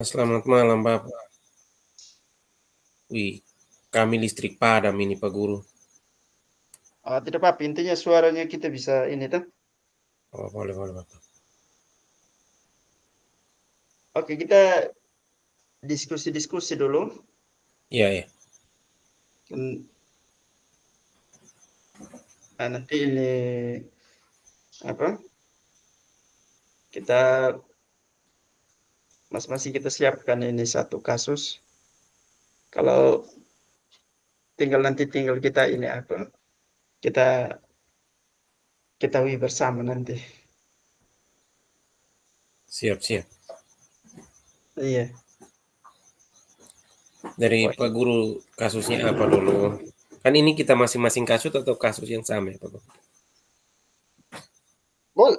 Selamat malam, Bapak. Wih, kami listrik padam ini, Pak Guru. Tidak apa-apa, intinya suaranya kita bisa ini tuh. Oh, boleh, boleh, Bapak. Oke, kita diskusi-diskusi dulu. Iya, iya. Hmm, nanti ini apa? Kita masing-masing kita siapkan ini satu kasus. Kalau tinggal kita ini apa? Kita ketahui bersama nanti. Siap, siap. Iya. Dari Wah, Pak Guru, kasusnya apa dulu? Kan ini kita masing-masing kasus atau kasus yang sama ya, Pak Guru?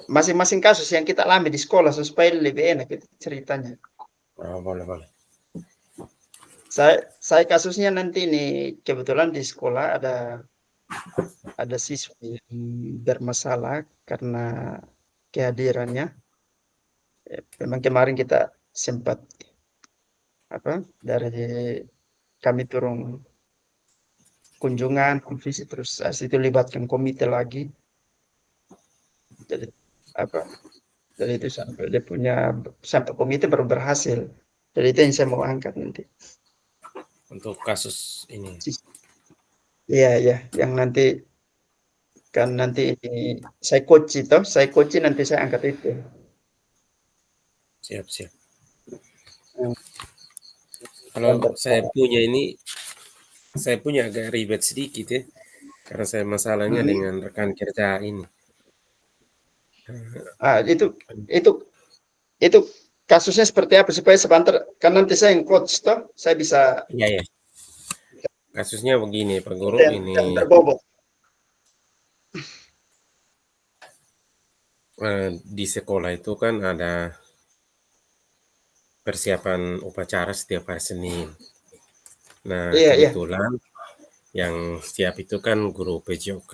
masing-masing kasus yang kita alami di sekolah supaya lebih enak itu ceritanya. Oh, boleh, boleh. Saya kasusnya nanti ini kebetulan di sekolah ada siswa yang bermasalah karena kehadirannya. Memang kemarin kita sempat dari kami turun kunjungan, visi terus itu libatkan komite lagi. Jadi apa? Jadi itu sampai dia punya sampai komite baru berhasil. Jadi itu yang saya mau angkat nanti. Untuk kasus ini. Iya, iya, yang nanti kan nanti ini saya coach nanti saya angkat itu. Siap, siap. Hmm, Kalau saya punya agak ribet sedikit ya. Karena saya masalahnya hmm. dengan rekan kerja ini. Itu itu itu kasusnya seperti apa supaya sebentar kan nanti saya yang coach toh saya bisa Iya, iya. Kasusnya begini, Pak Guru. Ini jangan terbobot. di sekolah itu kan ada persiapan upacara setiap hari Senin. Nah, Iya, iya. kebetulan yang setiap itu kan guru PJOK.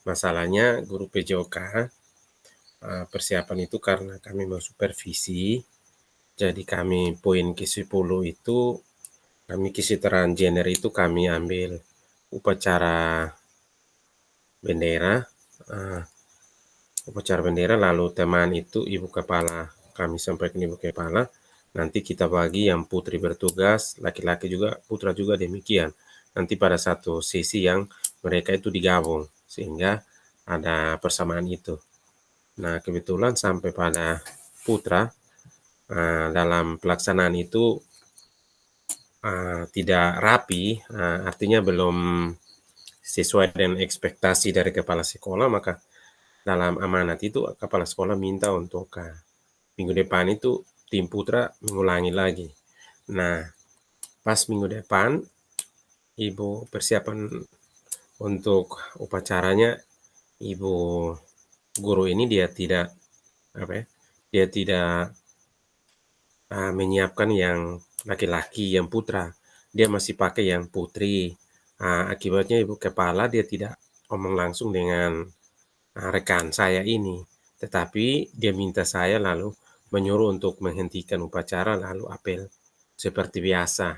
Masalahnya guru PJOK persiapan itu karena kami mau supervisi, jadi kami poin ke-10 itu, kami kesetaraan gender itu kami ambil upacara bendera, uh, upacara bendera lalu teman itu ibu kepala, kami sampaikan ibu kepala, nanti kita bagi yang putri bertugas, laki-laki juga, putra juga demikian. Nanti pada satu sesi yang mereka itu digabung, sehingga ada persamaan itu. Nah, kebetulan sampai pada putra, dalam pelaksanaan itu tidak rapi, artinya belum sesuai dengan ekspektasi dari kepala sekolah, maka dalam amanat itu kepala sekolah minta untuk minggu depan itu tim putra mengulangi lagi. Nah, pas minggu depan ibu persiapan untuk upacaranya, ibu guru ini dia tidak apa ya, dia tidak menyiapkan yang laki-laki, yang putra. Dia masih pakai yang putri. Akibatnya ibu kepala dia tidak omong langsung dengan rekan saya ini. Tetapi dia minta saya lalu menyuruh untuk menghentikan upacara lalu apel seperti biasa.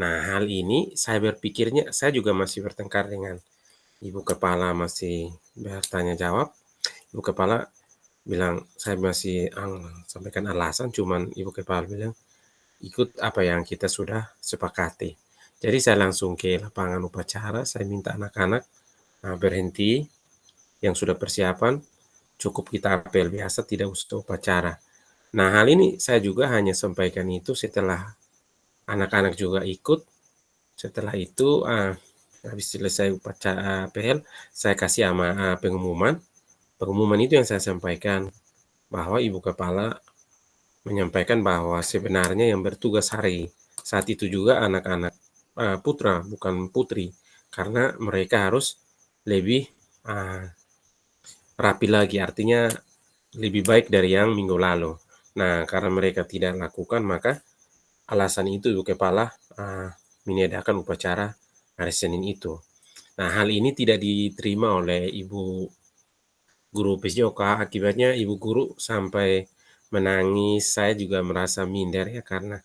Nah, hal ini saya berpikirnya saya juga masih bertengkar dengan ibu kepala, masih bertanya jawab. Ibu kepala bilang saya masih sampaikan alasan, cuman ibu kepala bilang ikut apa yang kita sudah sepakati. Jadi saya langsung ke lapangan upacara, saya minta anak-anak berhenti yang sudah persiapan, cukup kita apel biasa, tidak usah upacara. Nah, hal ini saya juga hanya sampaikan itu setelah anak-anak juga ikut. Setelah itu, habis selesai upacara apel, saya kasih pengumuman. Pengumuman itu yang saya sampaikan bahwa ibu kepala menyampaikan bahwa sebenarnya yang bertugas hari saat itu juga anak-anak putra bukan putri, karena mereka harus lebih rapi lagi, artinya lebih baik dari yang minggu lalu. Nah, karena mereka tidak lakukan, maka alasan itu ibu kepala meniadakan upacara hari Senin itu. Nah, hal ini tidak diterima oleh ibu guru PJOK, akibatnya ibu guru sampai menangis, saya juga merasa minder ya karena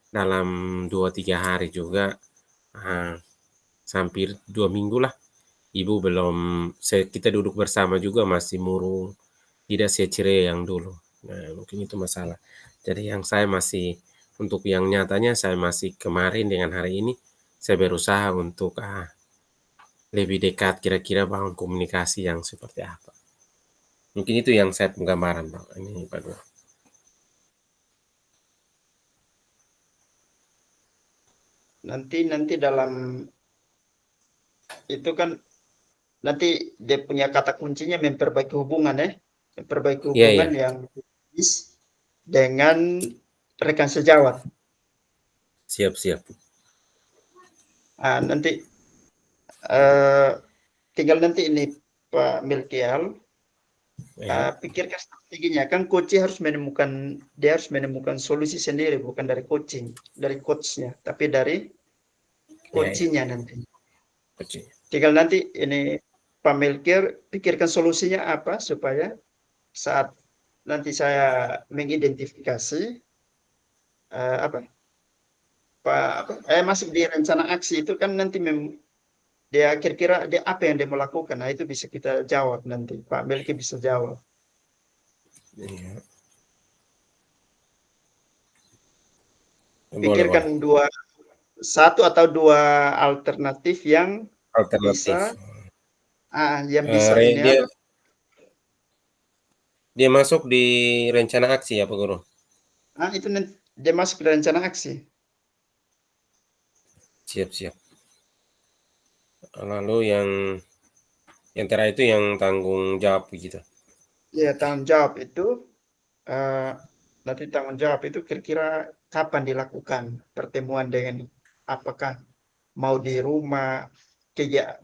dalam 2, 3 hari juga, eee, hampir 2 minggu lah, ibu belum kita duduk bersama juga masih murung, tidak seceria yang dulu. Nah, mungkin itu masalah. Jadi yang saya masih untuk yang nyatanya saya masih kemarin dengan hari ini, saya berusaha untuk, lebih dekat kira-kira bangun komunikasi yang seperti apa. Mungkin itu yang saya penggambaran, Bang, ini Pak Guru. Nanti dalam itu kan nanti dia punya kata kuncinya memperbaiki hubungan ya. Memperbaiki Iya hubungan iya, yang dengan rekan sejawat. siap siap. Nanti eh, tinggal nanti ini Pak Milkial Ya, pikirkan strateginya. Kan coach dia harus menemukan solusi sendiri bukan dari dari coachnya, tapi dari iya iya, coachnya nanti. kecil. Tinggal nanti ini Pak Milkial pikirkan solusinya apa supaya saat nanti saya mengidentifikasi apa masuk di rencana aksi itu kan nanti dia kira-kira dia apa yang dia mau lakukan. Nah, itu bisa kita jawab nanti. Pak Melki bisa jawab. Iya, boleh boleh. Pikirkan satu atau dua alternatif Alternatif. bisa yang bisa ini Dia apa? dia masuk di rencana aksi ya, Pak Guru? Itu nanti dia masuk ke rencana aksi. Siap siap. Lalu yang terakhir itu yang tanggung jawab gitu. Ya, tanggung jawab itu eh, nanti tanggung jawab itu kira-kira kapan dilakukan pertemuan dengan apakah mau di rumah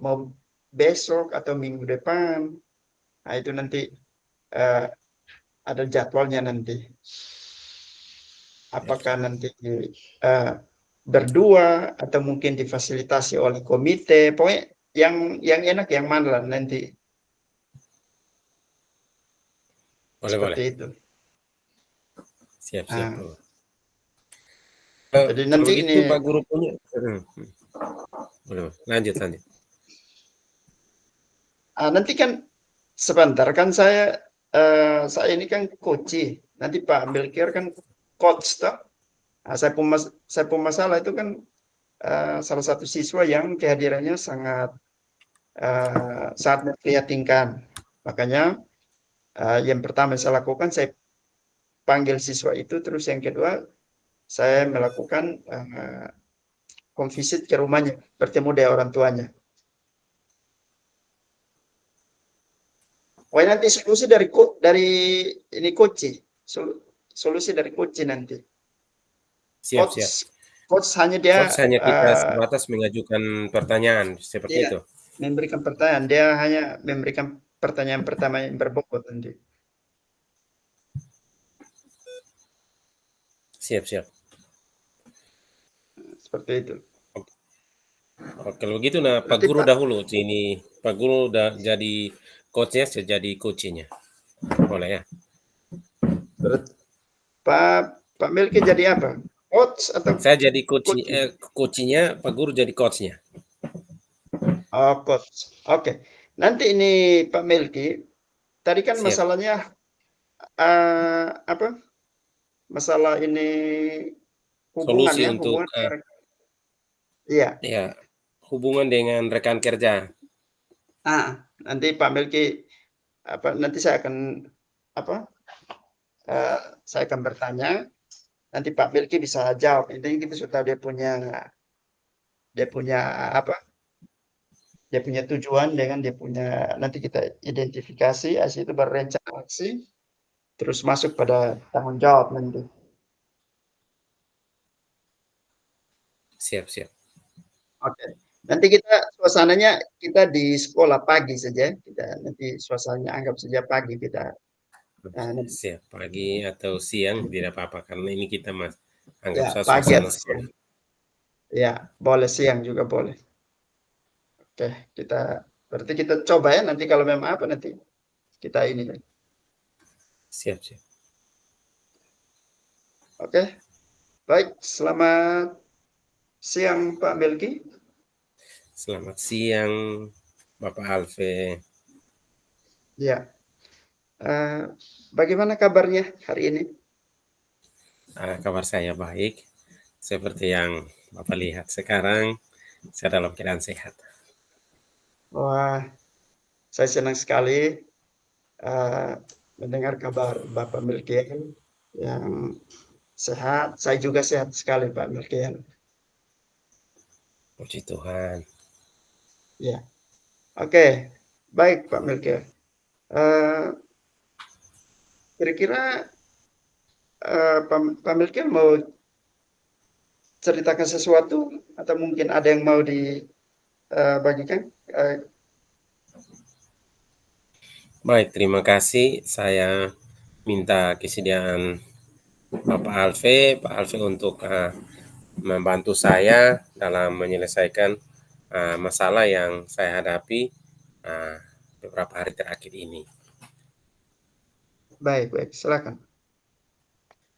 mau besok atau minggu depan. Nah, itu nanti eh, ada jadwalnya nanti. Siap Apakah siap. nanti eh, berdua atau mungkin difasilitasi oleh komite. Pokoknya yang enak yang mana lah nanti Boleh boleh. seperti itu. Siap siap, Pak Nah, Guru. jadi Kalau nanti begitu ini Pak Guru punya boleh, boleh. Lanjut lanjut. nanti kan sebentar kan saya ini kan coach. Nanti Pak Melkior kan coach toh. Nah, saya pun masalah itu kan salah satu siswa yang kehadirannya sangat memprihatinkan. Makanya yang pertama saya lakukan saya panggil siswa itu, terus yang kedua saya melakukan home visit ke rumahnya, bertemu dengan orang tuanya. Wah, nanti solusi dari ini coach, solusi dari coach nanti. Siap siap. Coach coach hanya dia Coach hanya kita sebatas mengajukan pertanyaan seperti ya itu. memberikan pertanyaan, dia hanya memberikan pertanyaan-pertanyaan yang berbobot nanti. Siap siap. Seperti itu. Oke, kalau begitu nah Pak Berarti Guru Pak dahulu sini. Pak Guru udah jadi coachnya, saya jadi coachnya. Boleh ya? berarti Pak Pak Melki jadi apa? Coach atau Saya jadi coach? coachnya, Pak Guru jadi coachnya. Oh, coach. Oke. Nanti ini Pak Melki, tadi kan Siap. masalahnya apa? Masalah ini hubungan Solusi ya, untuk hubungan. Iya. ya hubungan dengan rekan kerja. Nanti Pak Melki nanti apa? eh, saya akan bertanya, nanti Pak Melki bisa jawab. Intinya kita sudah dia punya apa? Dia punya tujuan dengan dia punya nanti kita identifikasi, hasil itu berencana aksi, terus masuk pada tanggung jawab nanti. Siap siap. Oke. Nanti suasananya kita di sekolah pagi saja. Kita nanti suasananya anggap saja pagi kita. Nanti, Siap. Pagi atau siang tidak apa-apa karena ini kita anggap ya saya pagi suasana atau sekolah. siang. Ya boleh siang juga boleh. Oke, berarti kita coba ya nanti kalau memang apa nanti kita ini. Siap siap. Oke, baik. Selamat siang Pak Melki. Selamat siang, Bapak Alfe. Ya, bagaimana kabarnya hari ini? Kabar saya baik, seperti yang Bapak lihat sekarang, saya dalam keadaan sehat. Wah, saya senang sekali uh, mendengar kabar Bapak Melkiel yang sehat. Saya juga sehat sekali Pak Melkiel. Puji Tuhan. Ya, oke, baik Pak Melkiel. Uh, Kira-kira Pak Melkiel mau ceritakan sesuatu atau mungkin ada yang mau dibagikan? Baik, terima kasih. Saya minta kesediaan Bapak Alfe, Pak Alfe untuk membantu saya dalam menyelesaikan masalah yang saya hadapi uh, beberapa hari terakhir ini. Baik, baik, silakan.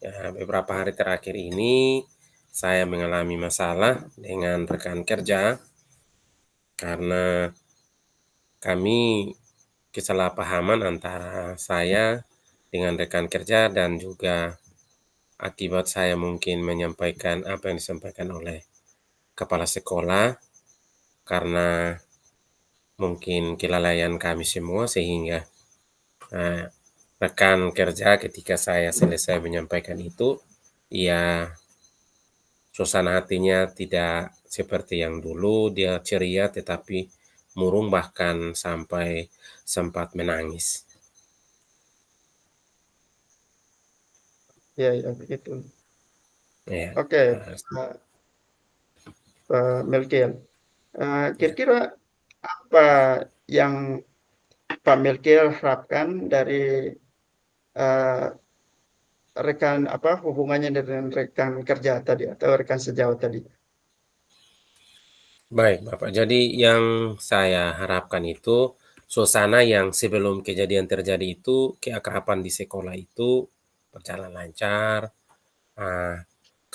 Ya, beberapa hari terakhir ini saya mengalami masalah dengan rekan kerja karena kami kesalahpahaman antara saya dengan rekan kerja dan juga akibat saya mungkin menyampaikan apa yang disampaikan oleh kepala sekolah karena mungkin kelalaian kami semua sehingga eh, rekan kerja ketika saya selesai menyampaikan itu, ya suasana hatinya tidak seperti yang dulu, dia ceria tetapi murung bahkan sampai sempat menangis. Ya, ya, begitu. Ya, Oke, Pak Melkiel. ya. Kira-kira apa yang Pak Melkiel harapkan dari eh, rekan apa hubungannya dengan rekan kerja tadi atau rekan sejawat tadi? Baik, Bapak. Jadi yang saya harapkan itu suasana yang sebelum kejadian terjadi itu keakraban di sekolah itu berjalan lancar. Ah,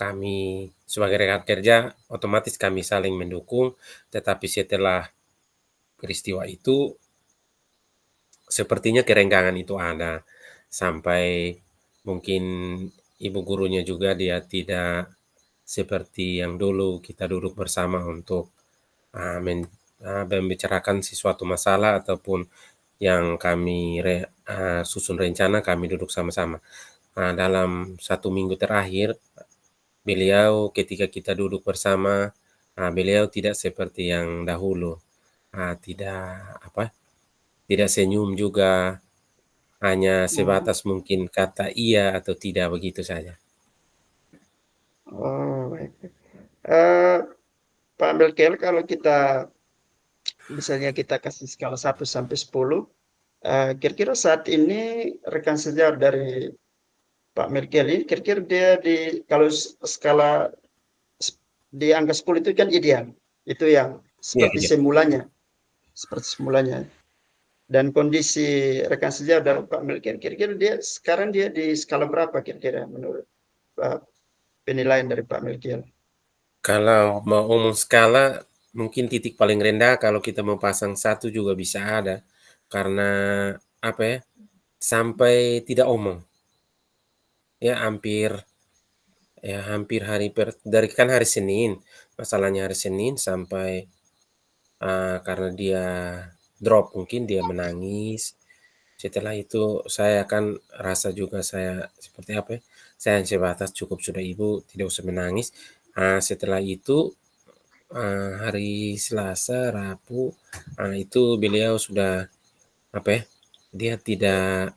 Kami sebagai rekan kerja otomatis kami saling mendukung, tetapi setelah peristiwa itu sepertinya kerenggangan itu ada. Sampai mungkin ibu gurunya juga dia tidak seperti yang dulu kita duduk bersama untuk membicarakan sesuatu masalah ataupun yang kami susun rencana kami duduk sama-sama. Dalam 1 minggu terakhir, beliau ketika kita duduk bersama, beliau tidak seperti yang dahulu, tidak apa, tidak senyum juga, hanya Oh, sebatas mungkin kata iya atau tidak begitu saja. oh, baik. Eh, Pak Melkiel, kalau kita misalnya kita kasih skala 1 sampai 10, kira-kira saat ini rekan sejawat dari Pak Melkiel ini kira-kira dia di kalau skala di angka 10 itu kan ideal. Itu yang Iya, seperti iya. semulanya, seperti semulanya. Dan kondisi rekan sejawat dari Pak Melkiel, kira-kira dia sekarang dia di skala berapa kira-kira menurut penilaian dari Pak Melkiel? Kalau mau umum skala, mungkin titik paling rendah kalau kita mau pasang satu juga bisa ada. Karena apa ya, sampai tidak omong. Ya hampir dari kan hari Senin, masalahnya hari Senin sampai karena dia drop, mungkin dia menangis. Setelah itu saya kan rasa juga saya seperti apa ya, saya hanya sebatas, "Cukup sudah Ibu, tidak usah menangis." Setelah itu hari Selasa, Rabu, itu beliau sudah, apa ya, dia tidak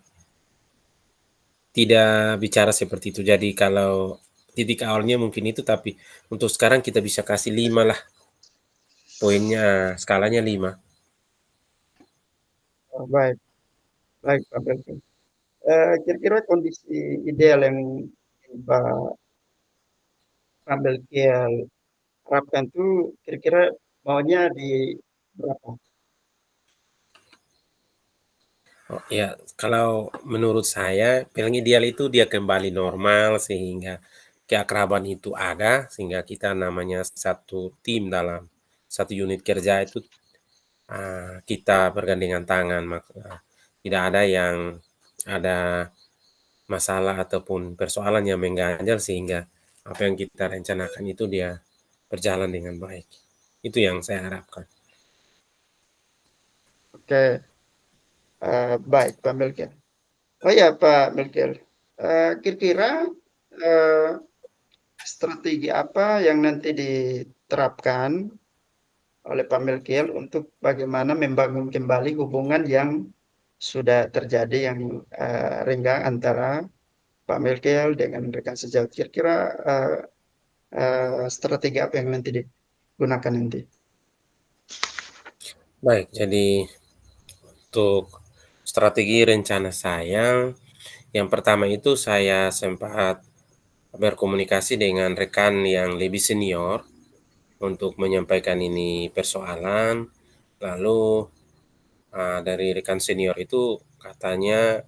tidak bicara seperti itu. Jadi kalau titik awalnya mungkin itu, tapi untuk sekarang kita bisa kasih 5 lah, poinnya, skalanya 5. Oh, baik, baik Pak Melkiel. Kira-kira kondisi ideal yang Pak Melkiel harapkan tuh kira-kira maunya di berapa? Oh, ya, kalau menurut saya paling ideal itu dia kembali normal sehingga keakraban itu ada, sehingga kita namanya satu tim dalam satu unit kerja itu kita bergandengan tangan, tidak ada yang ada masalah ataupun persoalan yang mengganjal sehingga apa yang kita rencanakan itu dia berjalan dengan baik. Itu yang saya harapkan. Oke, baik Pak Melkiel. Oh ya Pak Melkiel, kira-kira strategi apa yang nanti diterapkan oleh Pak Melkiel untuk bagaimana membangun kembali hubungan yang sudah terjadi yang renggang antara Pak Melkiel dengan rekan sejawat. Kira-kira strategi apa yang nanti digunakan nanti? Baik, jadi untuk strategi rencana saya, yang pertama itu saya sempat berkomunikasi dengan rekan yang lebih senior untuk menyampaikan ini persoalan. Lalu dari rekan senior itu katanya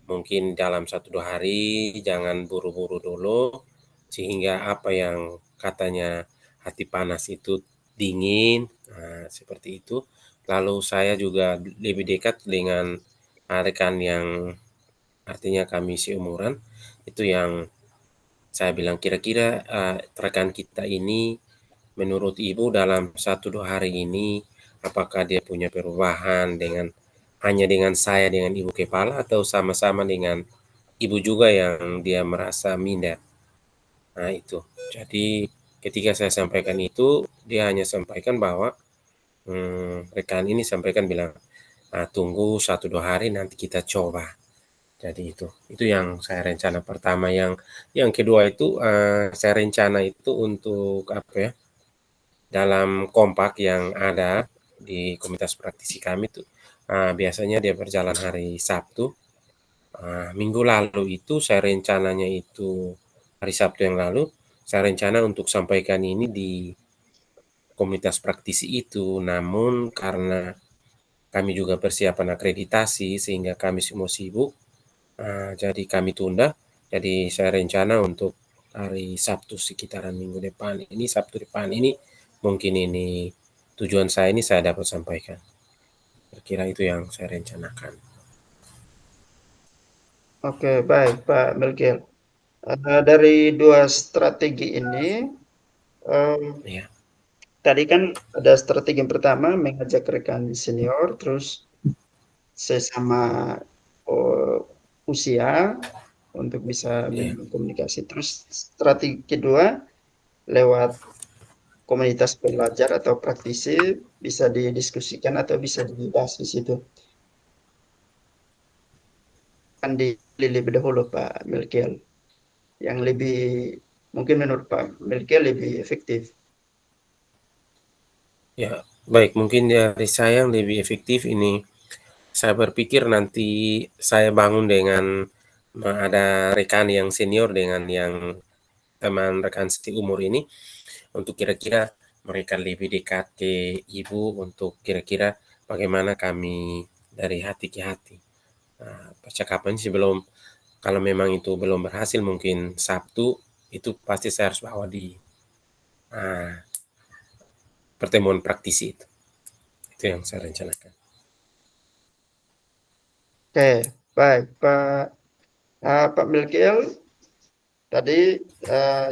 mungkin dalam 1-2 hari jangan buru-buru dulu, sehingga apa yang katanya hati panas itu dingin, seperti itu. Lalu saya juga lebih dekat dengan rekan yang artinya kami seumuran, itu yang saya bilang kira-kira rekan kita ini menurut Ibu dalam 1-2 hari ini apakah dia punya perubahan hanya dengan saya dengan Ibu kepala atau sama-sama dengan Ibu juga yang dia merasa minder. Nah itu. Jadi ketika saya sampaikan itu, dia hanya sampaikan bahwa rekan ini sampaikan bilang, tunggu 1-2 hari nanti kita coba. Jadi itu yang saya rencana pertama. Yang kedua itu saya rencana itu untuk apa ya? Dalam kompak yang ada di komunitas praktisi kami tuh biasanya dia berjalan hari Sabtu. Minggu lalu itu saya rencananya itu hari Sabtu yang lalu, saya rencana untuk sampaikan ini di komunitas praktisi itu, namun karena kami juga persiapan akreditasi sehingga kami semua sibuk, jadi kami tunda. Jadi saya rencana untuk hari Sabtu sekitaran minggu depan ini, Sabtu depan ini, mungkin ini tujuan saya ini saya dapat sampaikan. Kira-kira itu yang saya rencanakan. Oke, baik Pak Melkiel. Dari dua strategi ini, Ya, tadi kan ada strategi yang pertama mengajak rekan senior, terus sesama usia untuk bisa ya, membangun komunikasi. Terus strategi kedua lewat komunitas belajar atau praktisi bisa didiskusikan atau bisa dibahas di situ. Kan lebih dahulu Pak Melkiel, yang lebih mungkin menurut Pak Melkiel lebih efektif. ya. Baik, mungkin dari saya yang lebih efektif ini, saya berpikir nanti saya bangun dengan ada rekan yang senior dengan yang teman rekan seumur ini, untuk kira-kira mereka lebih dekat ke Ibu untuk kira-kira bagaimana kami dari hati ke hati. Percakapan sebelum kalau memang itu belum berhasil mungkin Sabtu, itu pasti saya harus bawa di pertemuan praktisi itu. Itu yang saya rencanakan. Oke, baik Pak Melkiel, tadi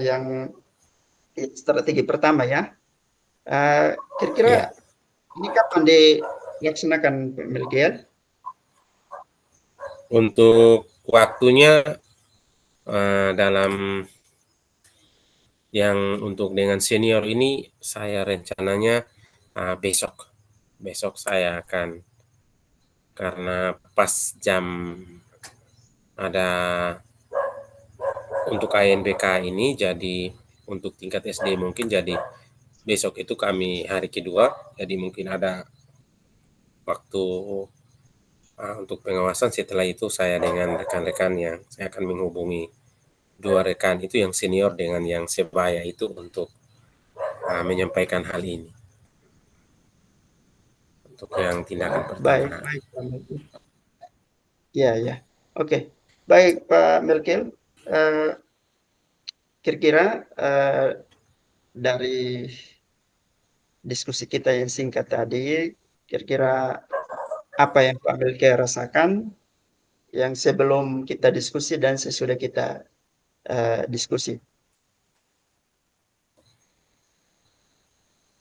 yang strategi pertama ya. Kira-kira Ya, ini kapan dilaksanakan Pak Melkiel? untuk waktunya dalam yang untuk dengan senior ini saya rencananya besok. Besok saya akan karena pas jam ada untuk KNBK ini jadi untuk tingkat SD mungkin jadi besok itu kami hari kedua jadi mungkin ada waktu untuk pengawasan. Setelah itu saya dengan rekan-rekan yang saya akan menghubungi dua rekan itu yang senior dengan yang sebaya itu untuk menyampaikan hal ini untuk yang tindakan pertama. Baik, baik Pak Melkiel. Ya, ya. Oke. Baik Pak Melkiel. kira-kira dari diskusi kita yang singkat tadi, kira-kira apa yang Pak Melki rasakan yang sebelum kita diskusi dan sesudah kita diskusi?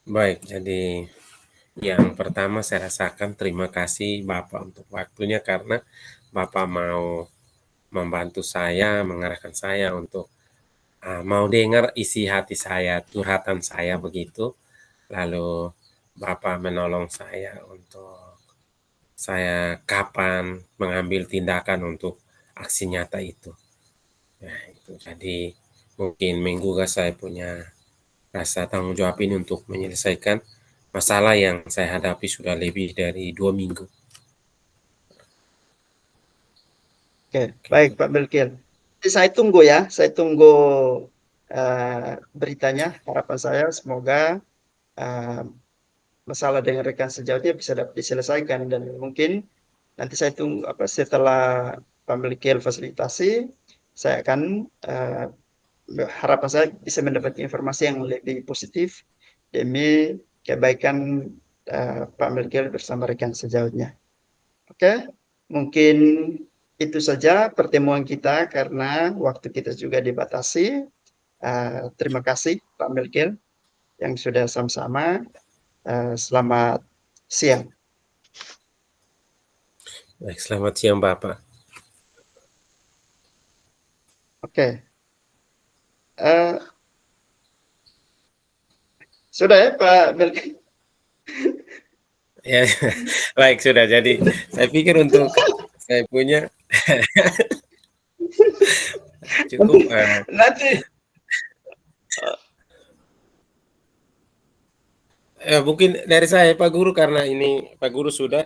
Baik, jadi yang pertama saya rasakan terima kasih Bapak untuk waktunya karena Bapak mau membantu saya, mengarahkan saya untuk mau dengar isi hati saya, curhatan saya begitu. Lalu Bapak menolong saya untuk saya kapan mengambil tindakan untuk aksi nyata itu. Nah, itu jadi mungkin menggugah saya punya rasa tanggung jawab ini untuk menyelesaikan masalah yang saya hadapi sudah lebih dari 2 minggu. Oke, baik Gitu. Pak Melki. Jadi saya tunggu ya, saya tunggu beritanya. Harapan saya semoga uh, masalah dengan rekan sejauhnya bisa dapat diselesaikan dan mungkin nanti saya tunggu apa setelah Pak Melki fasilitasi, saya akan harapan saya bisa mendapat informasi yang lebih positif demi kebaikan Pak Melki bersama rekan sejauhnya. Oke, mungkin itu saja pertemuan kita karena waktu kita juga dibatasi. Terima kasih Pak Melkil yang sudah sama-sama. Selamat siang. Baik, selamat siang Bapak. Oke, uh, sudah ya Pak Melkil. Ya, baik sudah. Jadi saya pikir untuk saya punya cukup. Nanti Mungkin dari saya Pak Guru karena ini Pak Guru sudah.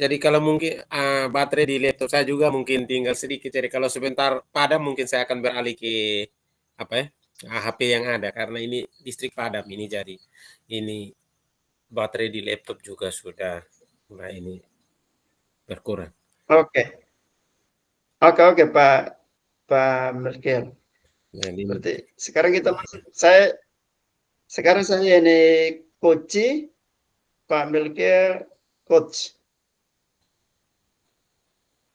Jadi kalau mungkin baterai di laptop saya juga mungkin tinggal sedikit. Jadi kalau sebentar padam mungkin saya akan beralih ke apa ya HP yang ada karena ini listrik padam ini jadi ini baterai di laptop juga sudah mulai ini berkurang. oke, oke Pak Melkil. Jadi Berarti sekarang kita masuk. Sekarang saya ini coach, Pak Melkil coach.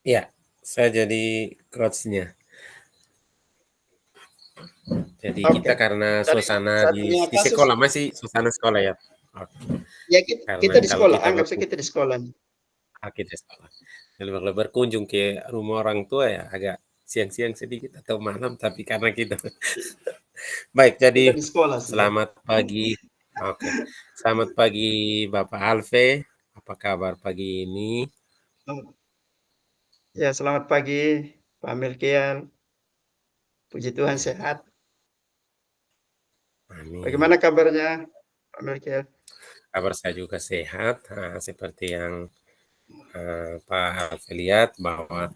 ya saya jadi coachnya. Jadi kita Oke. karena Jadi suasana saya di, punya di kasus. sekolah masih suasana sekolah ya. Oke. Ya Karena kita di kalau sekolah. kita Anggap saja kita di sekolah. kita sekolah. Kalau berkunjung ke rumah orang tua ya agak siang-siang sedikit atau malam, tapi karena kita baik. Jadi Kita di sekolah sudah. selamat pagi. Oke, selamat pagi Bapak Alve. Apa kabar pagi ini? Ya, selamat pagi Pak Melkian. Puji Tuhan Ya, sehat. amin. Bagaimana kabarnya Pak Melkian? Kabar saya juga sehat. Seperti yang Pak Alve lihat bahwa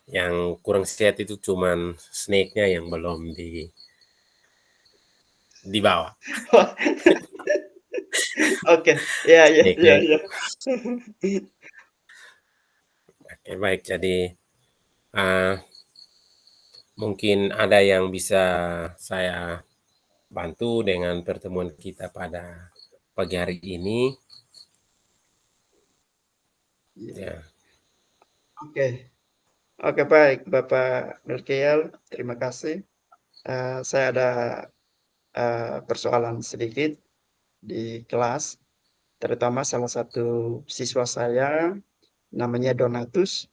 yang kurang sehat itu cuman snake-nya yang belum dibawa. Oke, ya, ya, ya, Snake-nya. ya. Oke, baik. Jadi uh, mungkin ada yang bisa saya bantu dengan pertemuan kita pada pagi hari ini. Ya, Oke, oke baik Bapak Melkiel, terima kasih. Saya ada persoalan sedikit di kelas, terutama salah satu siswa saya namanya Donatus.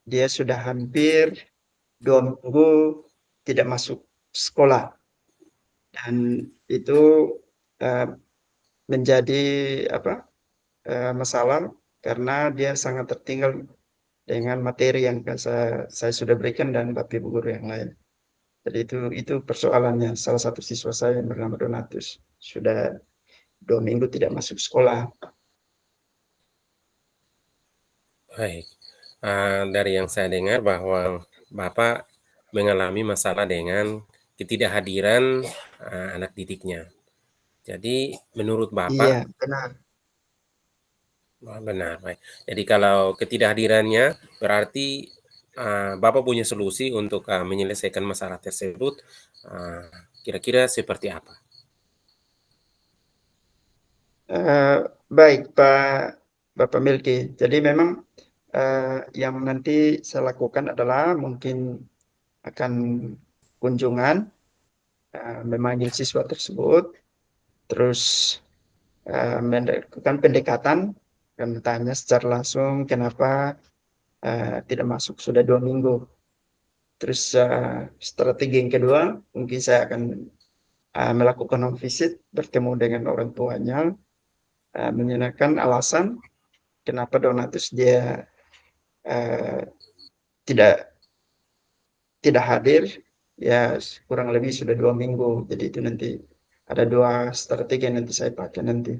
Dia sudah hampir 2 minggu tidak masuk sekolah dan itu eh, menjadi apa masalah karena dia sangat tertinggal dengan materi yang saya sudah berikan dan bapak ibu guru yang lain. Jadi itu persoalannya. Salah satu siswa saya yang bernama Donatus sudah 2 minggu tidak masuk sekolah. baik. Dari yang saya dengar bahwa Bapak mengalami masalah dengan ketidakhadiran anak didiknya. Jadi menurut Iya, Bapak, benar. benar, baik. Jadi kalau ketidakhadirannya berarti Bapak punya solusi untuk menyelesaikan masalah tersebut Kira-kira seperti apa? Baik Bapak Melki. Jadi memang, yang nanti saya lakukan adalah mungkin akan kunjungan, memanggil siswa tersebut, terus, melakukan pendekatan dan tanya secara langsung kenapa, tidak masuk sudah 2 minggu. Terus, strategi yang kedua mungkin saya akan, melakukan home visit, bertemu dengan orang tuanya, menanyakan alasan kenapa Donatus dia, eee, tidak tidak hadir, ya kurang lebih sudah 2 minggu. Jadi itu nanti ada 2 strategi yang nanti saya pakai nanti.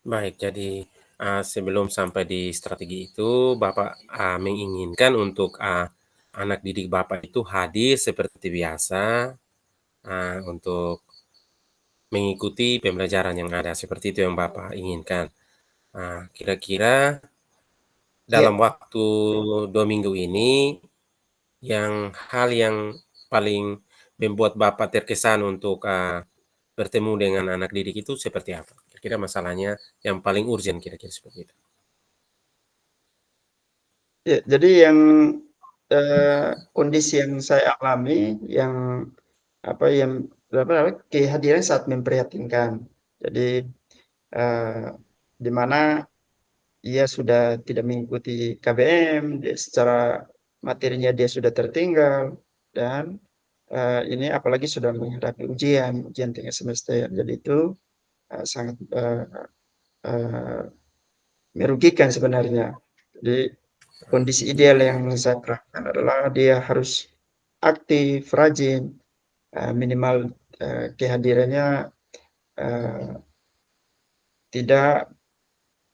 Baik, jadi, sebelum sampai di strategi itu, Bapak, menginginkan untuk, anak didik Bapak itu hadir seperti biasa, untuk mengikuti pembelajaran yang ada, seperti itu yang Bapak inginkan. Kira-kira Iya, dalam waktu 2 minggu ini, hal yang paling membuat Bapak terkesan untuk, bertemu dengan anak didik itu seperti apa? Kira-kira masalahnya yang paling urgent kira-kira seperti itu? iya. Jadi yang, kondisi yang saya alami yang, apa, yang apa namanya, kehadiran sangat memprihatinkan. Jadi, eee, di mana ia sudah tidak mengikuti KBM, secara materinya dia sudah tertinggal dan, ini apalagi sudah menghadapi ujian tengah semester. Jadi itu, sangat, eee, merugikan sebenarnya. Jadi kondisi ideal yang saya harapkan adalah dia harus aktif, rajin, minimal, kehadirannya, eee, tidak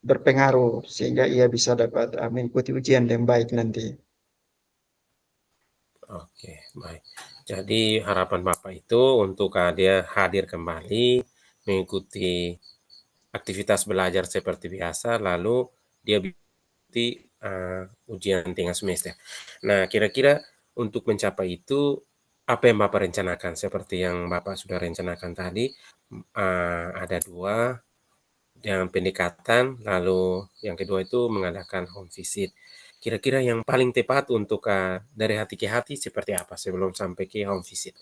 berpengaruh sehingga ia bisa dapat, mengikuti ujian dengan baik nanti. Oke, baik. Jadi harapan Bapak itu untuk, dia hadir kembali, mengikuti aktivitas belajar seperti biasa, lalu dia mengikuti, ujian tengah semester. Nah, kira-kira untuk mencapai itu, apa yang Bapak rencanakan? Seperti yang Bapak sudah rencanakan tadi, ada 2 yang pendekatan, lalu yang kedua itu mengadakan home visit. Kira-kira yang paling tepat untuk, dari hati ke hati seperti apa sebelum sampai ke home visit?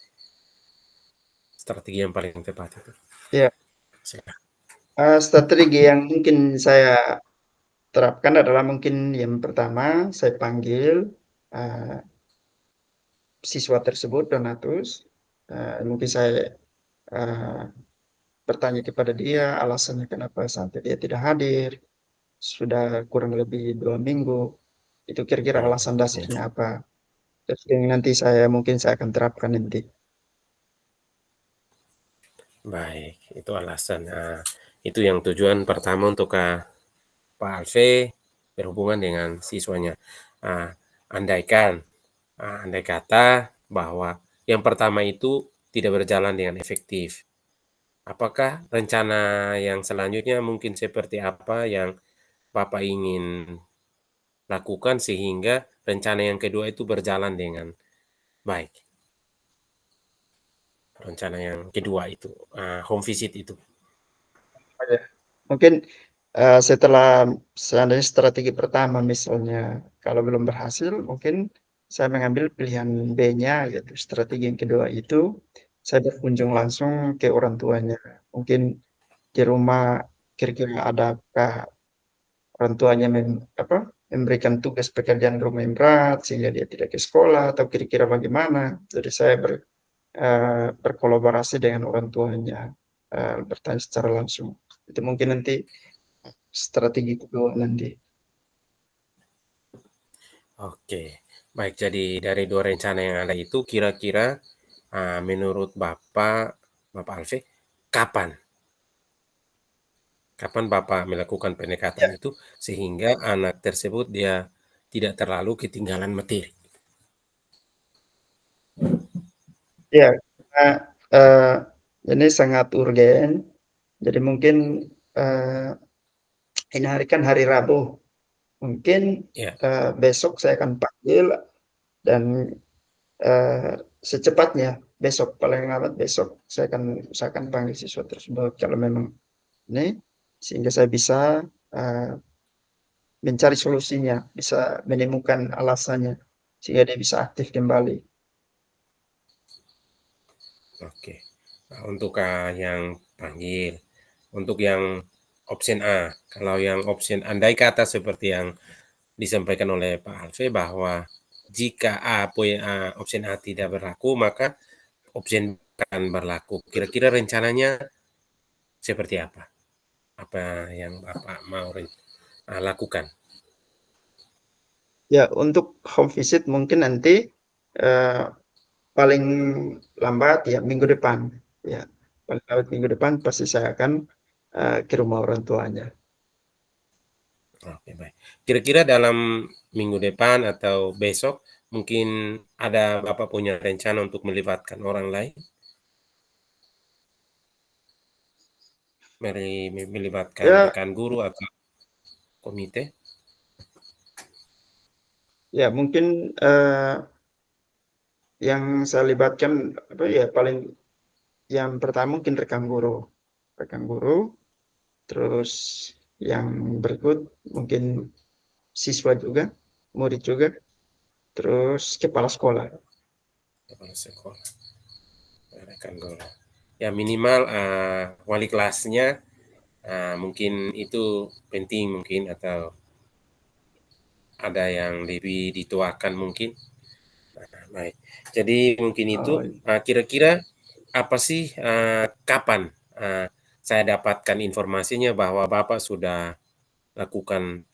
Strategi yang paling tepat itu. Ya, Silakan. strategi yang mungkin saya terapkan adalah mungkin yang pertama saya panggil, eee, siswa tersebut Donatus, mungkin saya, eee, bertanya kepada dia alasannya kenapa sampai dia tidak hadir, sudah kurang lebih 2 minggu, itu kira-kira alasan Ya, dasarnya apa? Terus yang nanti saya akan terapkan nanti. baik, itu alasan. Itu yang tujuan pertama untuk, Pak Alfe berhubungan dengan siswanya. Ah, andaikan, andai kata bahwa yang pertama itu tidak berjalan dengan efektif. Apakah rencana yang selanjutnya mungkin seperti apa yang Bapak ingin lakukan sehingga rencana yang kedua itu berjalan dengan baik? Rencana yang kedua itu, home visit itu. Oh ya, mungkin, setelah seandainya strategi pertama misalnya kalau belum berhasil, mungkin saya mengambil pilihan B-nya, yaitu strategi yang kedua itu, saya berkunjung langsung ke orang tuanya. Mungkin di rumah kira-kira adakah orang tuanya memberikan tugas pekerjaan rumah yang berat sehingga dia tidak ke sekolah atau kira-kira bagaimana. Jadi saya berkolaborasi dengan orang tuanya, bertanya secara langsung. Itu mungkin nanti strategi kedua nanti. Oke, baik jadi dari 2 rencana yang ada itu kira-kira, menurut Bapak Alfe, kapan kapan Bapak melakukan pendekatan Ya, itu sehingga anak tersebut dia tidak terlalu ketinggalan materi? ya, karena, eee, ini sangat urgen, jadi mungkin, eee, ini hari kan hari Rabu, mungkin, Ya, besok saya akan panggil dan secepatnya besok, paling lambat besok saya akan usahakan panggil siswa tersebut kalau memang ini, sehingga saya bisa mencari solusinya, bisa menemukan alasannya sehingga dia bisa aktif kembali. Oke. Nah, untuk yang panggil, untuk yang option A, kalau yang option andai kata seperti yang disampaikan oleh Pak Alfe bahwa jika option A tidak berlaku, maka option B akan berlaku. Kira-kira rencananya seperti apa? Apa yang Bapak mau lakukan? Ya, untuk home visit mungkin nanti uh, paling lambat ya minggu depan. Ya, paling lambat minggu depan pasti saya akan ke rumah orang tuanya. Oke, baik. Kira-kira dalam minggu depan atau besok mungkin ada Bapak punya rencana untuk melibatkan orang lain? Melibatkan Ya, rekan guru atau komite? ya mungkin yang saya libatkan apa ya paling yang pertama mungkin rekan guru, terus yang berikut mungkin siswa juga, murid juga, terus kepala sekolah. Kepala sekolah, rekan guru. Ya minimal wali kelasnya mungkin itu penting mungkin atau ada yang lebih dituakan mungkin. Nah, baik. Jadi mungkin itu Oh, kira-kira apa sih kapan saya dapatkan informasinya bahwa Bapak sudah lakukan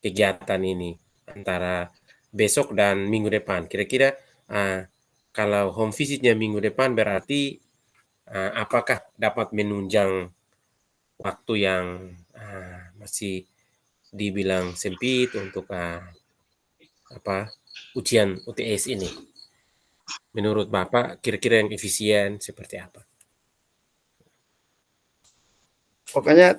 kegiatan ini antara besok dan minggu depan. Kira-kira kalau home visitnya minggu depan berarti apakah dapat menunjang waktu yang masih dibilang sempit untuk apa ujian UTS ini? Menurut Bapak kira-kira yang efisien seperti apa? pokoknya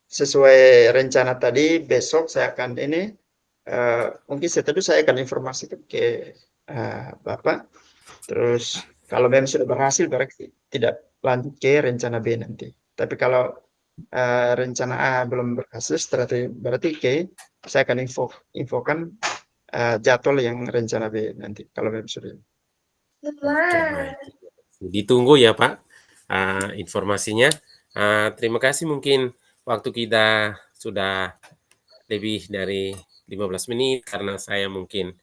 sesuai rencana tadi besok saya akan ini mungkin setelah itu saya akan informasikan ke Bapak. Terus kalau memang sudah berhasil berarti tidak lanjut ke rencana B nanti. Tapi kalau rencana A belum berhasil, berarti ke saya akan infokan jadwal yang rencana B nanti kalau memang sudah. Oke, baik. Ditunggu ya Pak informasinya. Terima kasih mungkin waktu kita sudah lebih dari 15 menit karena saya mungkin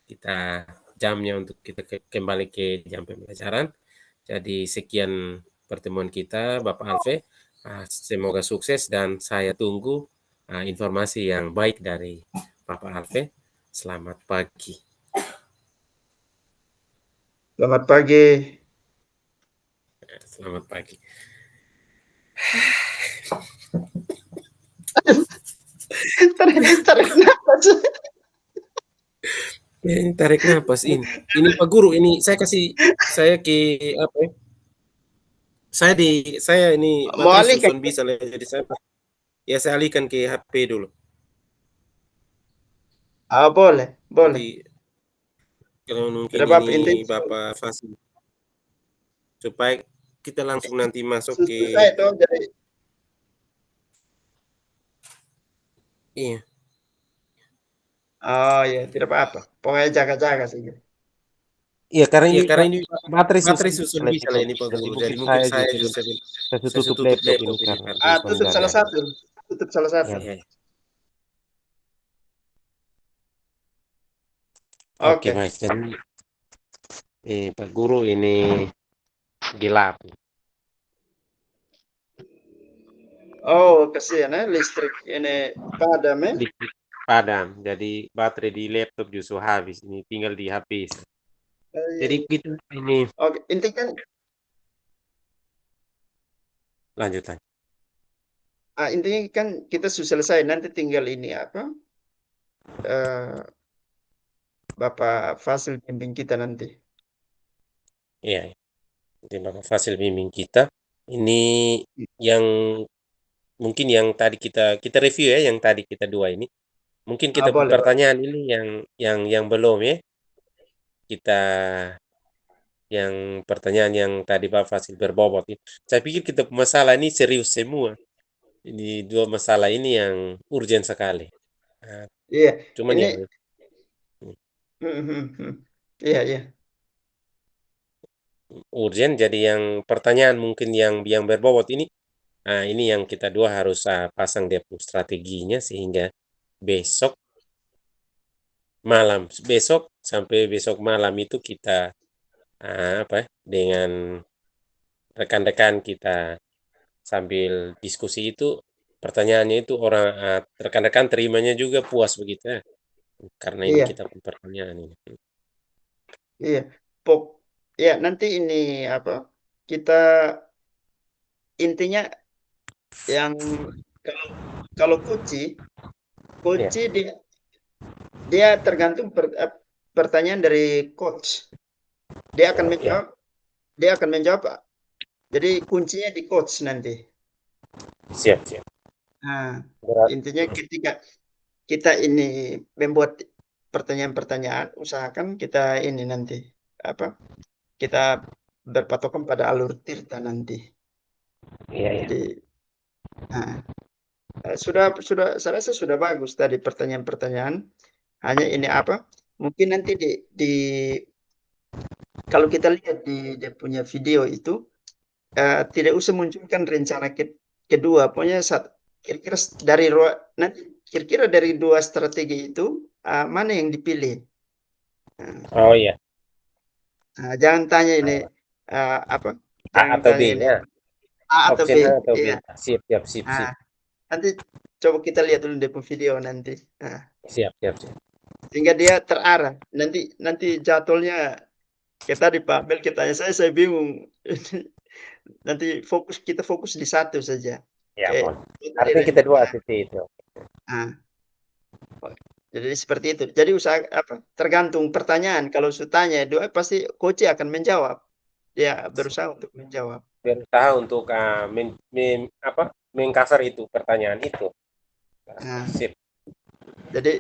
kita jamnya untuk kita kembali ke jam pembelajaran. Jadi sekian pertemuan kita Bapak Alfe. Semoga sukses dan saya tunggu informasi yang baik dari Bapak Alfe. Selamat pagi. Selamat pagi. Selamat pagi. Tarik nafas. Ini tarik nafas ini. Ini Pak Guru, ini saya ke apa ya? Saya ini Mau baterai alihkan? susun bisa jadi saya alihkan ke HP dulu. Boleh, boleh. Nanti kalau mungkin Tidak apa-apa ini intinya Bapak Fasil supaya kita langsung nanti masuk ke selesai tuh jadi. iya. Oh ya, tidak apa-apa. Pokoknya jaga-jaga sih. Iya, karena Iya, ini karena ini baterai baterai susun susun bisa lah laptop. ini Pak Jadi Guru. Jadi mungkin mungkin saya saya juga juga saya saya tutup tutup laptop laptop ini ini karena karena sudah Tutup salah mengganggu. satu. Tutup salah satu. Ya. ya. Oke, Oke. baik. Jadi Pak Guru ini gelap. Oh, kasihan ya listrik ini padam ya. Listrik padam. Jadi baterai di laptop justru habis. Ini tinggal di HP. Iya, Jadi iya. kita ini Oke, intinya lanjutan. intinya kan kita sudah selesai. Nanti tinggal ini apa? eh, Bapak Fasil bimbing kita nanti. Iya, jadi Bapak Fasil bimbing kita. Ini yang mungkin yang tadi kita review ya, yang tadi kita dua ini. Mungkin kita Boleh, boleh. pertanyaan ini yang belum ya. kita yang pertanyaan yang tadi Pak Fasil berbobot itu. Saya pikir kita masalah ini serius semua. Ini dua masalah ini yang urgent sekali. Nah, Iya, cuman ini ya iya, iya. urgent jadi yang pertanyaan mungkin yang berbobot ini. Nah, ini yang kita dua harus pasang dia strateginya sehingga besok malam, besok sampai besok malam itu kita apa ya, dengan rekan-rekan kita sambil diskusi itu pertanyaannya itu orang rekan-rekan terimanya juga puas begitu ya. Karena ini Iya, kita pertanyaan ini. iya. Pok, ya nanti ini apa? Kita intinya yang kalau kalau Ya, Koci dia tergantung pertanyaan dari coach. Dia akan ya, menjawab, dia akan menjawab. Jadi kuncinya di coach nanti. siap, siap. Nah, Berat. intinya ketika kita ini membuat pertanyaan-pertanyaan, usahakan kita ini nanti apa? Kita berpatokan pada alur Tirta nanti. Iya, iya. Jadi, nah, saya rasa sudah bagus tadi pertanyaan-pertanyaan. Hanya ini apa? Mungkin nanti di kalau kita lihat di dia punya video itu tidak usah munculkan rencana kedua. Pokoknya kira-kira nanti kira-kira dari dua strategi itu mana yang dipilih? Nah, Oh iya, jangan tanya ini apa? A Jangan atau B tanya ini ya. A atau B. Option A atau B. Iya. Siap, siap, sip, Nah, sip. nanti coba kita lihat dulu di video nanti. Nah, Siap, siap, siap. sehingga dia terarah. Nanti jadwalnya kita tadi Pak Mel kita tanya saya bingung. Nanti kita fokus di satu saja. Ya, Kayak boleh. Artinya kita dua titik itu. nah, jadi seperti itu. Jadi usaha apa? Tergantung pertanyaan. Kalau saya tanya dua pasti coach akan menjawab. Dia berusaha untuk menjawab. Berusaha untuk apa, mengcover itu pertanyaan itu. Nah, Sip. jadi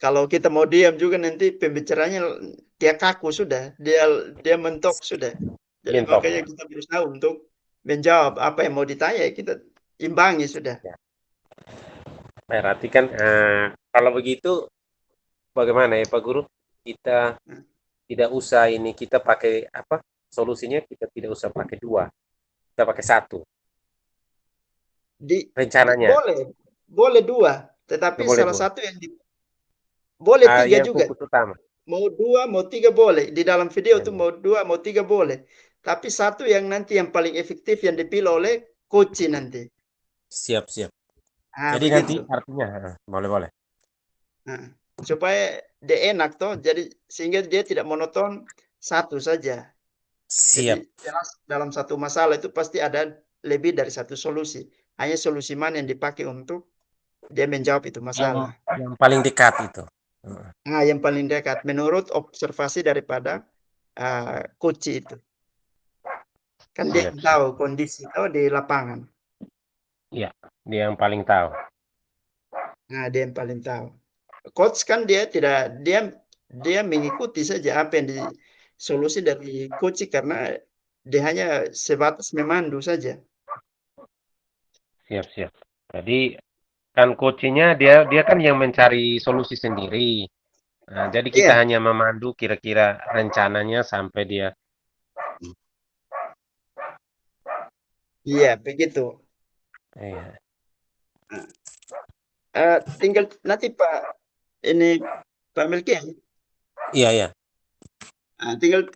kalau kita mau diam juga nanti pembicaranya dia kaku sudah, dia mentok sudah. Jadi Mentok. makanya kita berusaha untuk menjawab apa yang mau ditanya, kita imbangi sudah. Ya. Berarti kan kalau begitu bagaimana ya Pak Guru? Kita Nah, tidak usah ini kita pakai apa? Solusinya kita tidak usah pakai dua, kita pakai satu. Rencananya, boleh dua, tetapi boleh salah dua. satu boleh tiga Yang juga. fokus utama. Mau dua, mau tiga boleh. Di dalam video Ya, tuh ya. mau dua, mau tiga boleh. Tapi satu yang nanti yang paling efektif yang dipilih oleh coach nanti. Siap, siap. Ah, Jadi nanti begitu. artinya boleh, boleh. Nah, supaya dia enak toh, jadi sehingga dia tidak monoton satu saja. Jadi Siap. jelas dalam satu masalah itu pasti ada lebih dari satu solusi. Hanya solusi mana yang dipakai untuk dia menjawab itu Yang masalah. yang paling dekat itu. Heeh. Nah, yang paling dekat menurut observasi daripada coach itu. Kan dia Siap, yang siap. tahu kondisi tahu di lapangan. Iya, dia yang paling tahu. Nah, dia yang paling tahu. Coach kan dia tidak dia mengikuti saja apa yang solusi dari coach karena dia hanya sebatas memandu saja. Siap, siap. Jadi kan coachingnya dia kan yang mencari solusi sendiri. Nah, jadi kita Iya, hanya memandu kira-kira rencananya sampai dia. iya begitu. Iya, Nah, tinggal nanti Pak ini Pak Melki, iya, iya. tinggal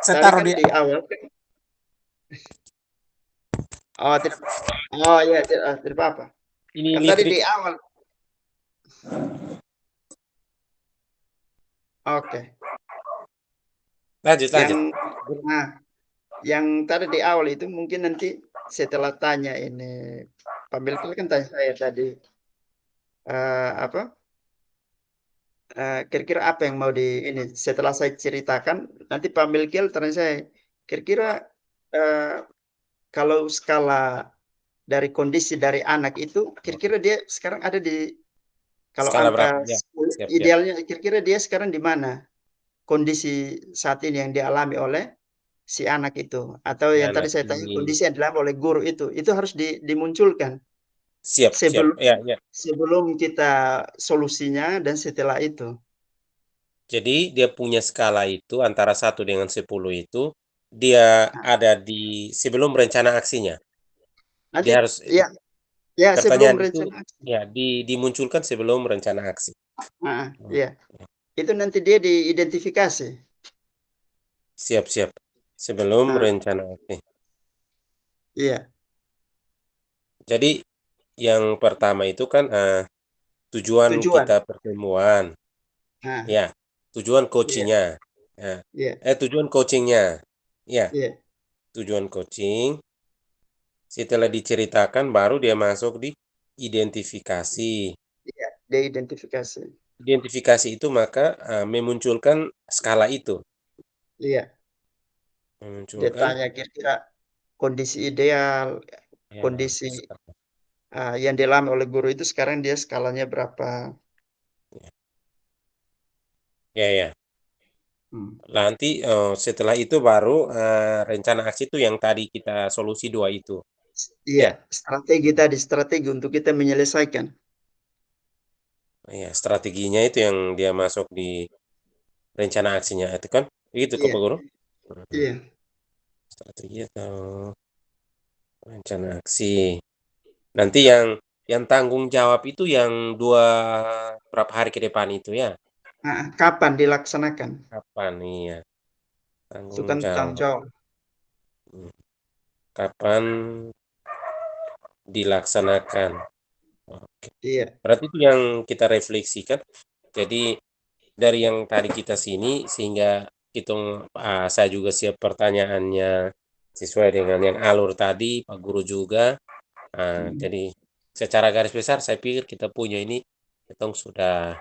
Saya tadi taruh kan dia. di awal kan. Oh tidak, oh iya tidak apa. Ini Kan tadi listrik. di awal. Oke. Lanjut, Yang lanjut. nah yang tadi di awal itu mungkin nanti setelah tanya ini Pak Melki kan tanya saya tadi apa kira-kira apa yang mau ini setelah saya ceritakan nanti Pak Melkiel tanya saya kira-kira eh, kalau skala dari kondisi dari anak itu kira-kira dia sekarang ada di kalau Skala angka berapa? Ya, 10 siap, siap. idealnya kira-kira dia sekarang di mana? kondisi saat ini yang dialami oleh si anak itu, atau Si yang tadi anak saya tanya ini. kondisi yang dialami oleh guru itu harus dimunculkan Siap, siap. sebelum Ya, ya. sebelum kita solusinya dan setelah itu. Jadi dia punya skala itu antara 1 dengan 10 itu dia Nah, ada di sebelum rencana aksinya. nanti Dia harus ya ya sebelum pertanyaan itu rencana aksi. ya dimunculkan sebelum rencana aksi. Nah, Hmm, ya itu nanti dia diidentifikasi. siap, siap. Sebelum Nah, rencana aksi. iya Jadi yang pertama itu kan tujuan tujuan. kita pertemuan, Nah, ya. Tujuan iya coachingnya, ya. iya Tujuan coachingnya, ya. iya Tujuan coaching. Setelah diceritakan baru dia masuk di identifikasi. iya diidentifikasi. Identifikasi itu maka memunculkan skala itu, Iya, dia memunculkan tanya kira-kira kondisi ideal, ya, kondisi yang dialami oleh guru itu sekarang dia skalanya berapa? ya, ya. Hmm. Nanti setelah itu baru rencana aksi itu yang tadi kita solusi 2 itu. Iya, Ya, strategi tadi, strategi untuk kita menyelesaikan. ya strateginya itu yang dia masuk di rencana aksinya itu kan, begitu kok Iya, Pak Guru? Mhm. iya. Strategi atau rencana aksi. Nanti yang tanggung jawab itu yang berapa hari ke depan itu ya? Kapan dilaksanakan? Kapan nih ya? Itu Tanggung kan tanggung jawab. jawab. Hmm, Kapan dilaksanakan? Oke. Iya. Berarti itu yang kita refleksikan. Jadi dari yang tadi kita sini sehingga saya juga siap pertanyaannya sesuai dengan yang alur tadi, Pak Guru juga. Hmm. Jadi secara garis besar saya pikir kita punya ini kita sudah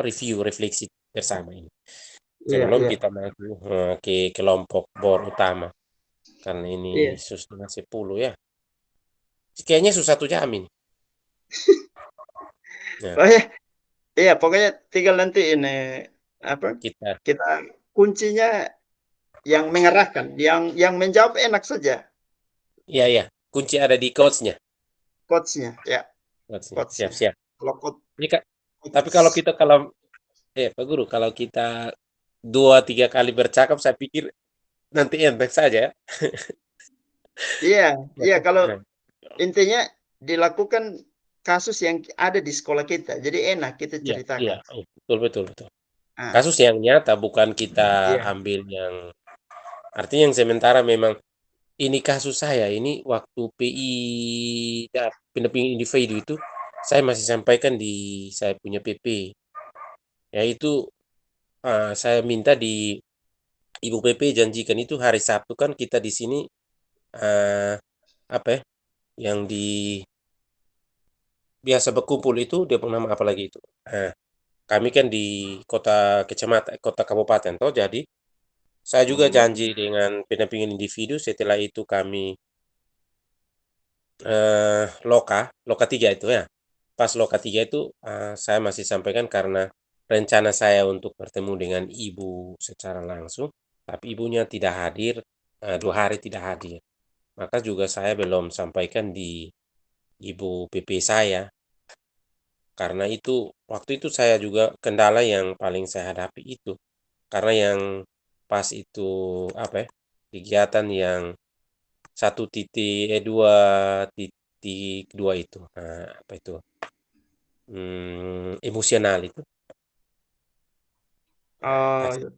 review refleksi bersama ini. Iya, Sebelum iya, kita maju ke kelompok bor utama. Karena ini iya. setengah 10 ya. Kayaknya susah tuh jamin. Nah, Oh ya, iya pokoknya tinggal nanti ini apa? kita, Kita kuncinya yang mengerahkan, yang menjawab enak saja iya ya, kunci ada di coach-nya. coachnya, ya Coach-nya. coachnya. Siap-siap. Kalau Ini Kak, tapi kalau coach, kita Pak Guru, kalau kita 2-3 kali bercakap, saya pikir nanti enteng saja ya. iya, iya kalau Nah, intinya dilakukan kasus yang ada di sekolah kita, jadi enak kita iya, iya, ceritakan. betul, betul, betul. Ah, Kasus yang nyata, bukan kita iya, ambil yang, artinya yang sementara memang ini kasus saya, ini waktu PI, pendamping individu itu, saya masih sampaikan di saya punya PP, yaitu saya minta di Ibu PP janjikan itu hari Sabtu kan kita di sini eh, apa ya, yang di biasa berkumpul itu dia nama apa lagi itu. Kami kan di kecamatan, kota kabupaten toh, jadi saya juga janji dengan pendampingan individu setelah itu kami loka 3 itu ya. Pas loka 3 itu saya masih sampaikan karena rencana saya untuk bertemu dengan ibu secara langsung, tapi ibunya tidak hadir, 2 hari tidak hadir. Maka juga saya belum sampaikan di ibu PP saya, karena itu waktu itu saya juga kendala yang paling saya hadapi itu. Karena yang pas itu apa ya, kegiatan yang 2.2 itu, apa itu, emosional itu. oh, iya.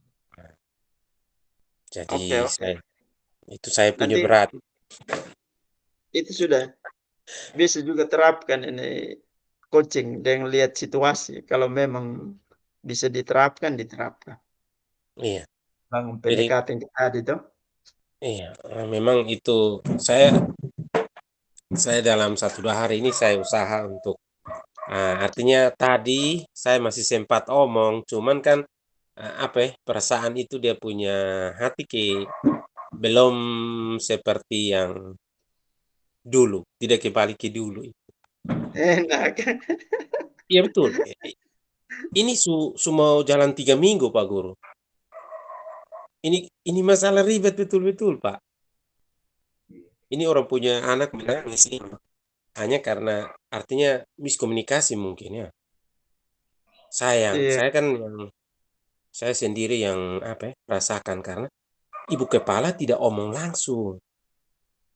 Jadi Oke oke. saya punya Nanti berat. itu sudah bisa juga terapkan ini coaching dengan lihat situasi. Kalau memang bisa diterapkan, diterapkan. Iya, Bangun jadi PDKT yang tadi tuh. iya, memang itu saya dalam 1-2 hari ini saya usaha untuk artinya tadi saya masih sempat omong, cuman kan apa ya, perasaan itu dia punya hati belum seperti yang dulu, tidak kembali ke dulu. Enak. Iya betul. Ini mau jalan 3 minggu, Pak Guru. Ini masalah ribet betul-betul, Pak. Ini orang punya anak menangis ini. Hanya karena artinya miskomunikasi mungkin ya. Sayang, Iya, saya sendiri yang apa ya, rasakan karena ibu kepala tidak omong langsung.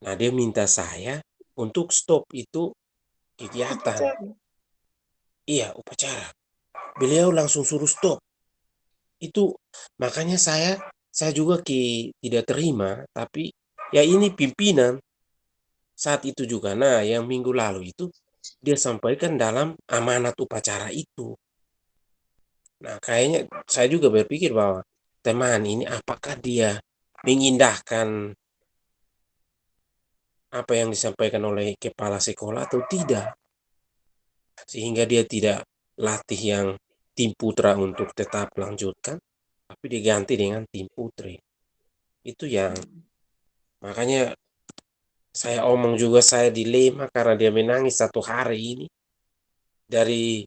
Nah, dia minta saya untuk stop itu kegiatan. upacara. Iya, upacara. Beliau langsung suruh stop. Itu makanya saya juga tidak terima, tapi ya ini pimpinan saat itu juga. Nah, yang minggu lalu itu dia sampaikan dalam amanat upacara itu. Nah, kayaknya saya juga berpikir bahwa teman ini apakah dia mengindahkan apa yang disampaikan oleh kepala sekolah atau tidak, sehingga dia tidak latih yang tim putra untuk tetap lanjutkan, tapi diganti dengan tim putri. Itu yang makanya saya omong juga saya dilema karena dia menangis 1 hari ini dari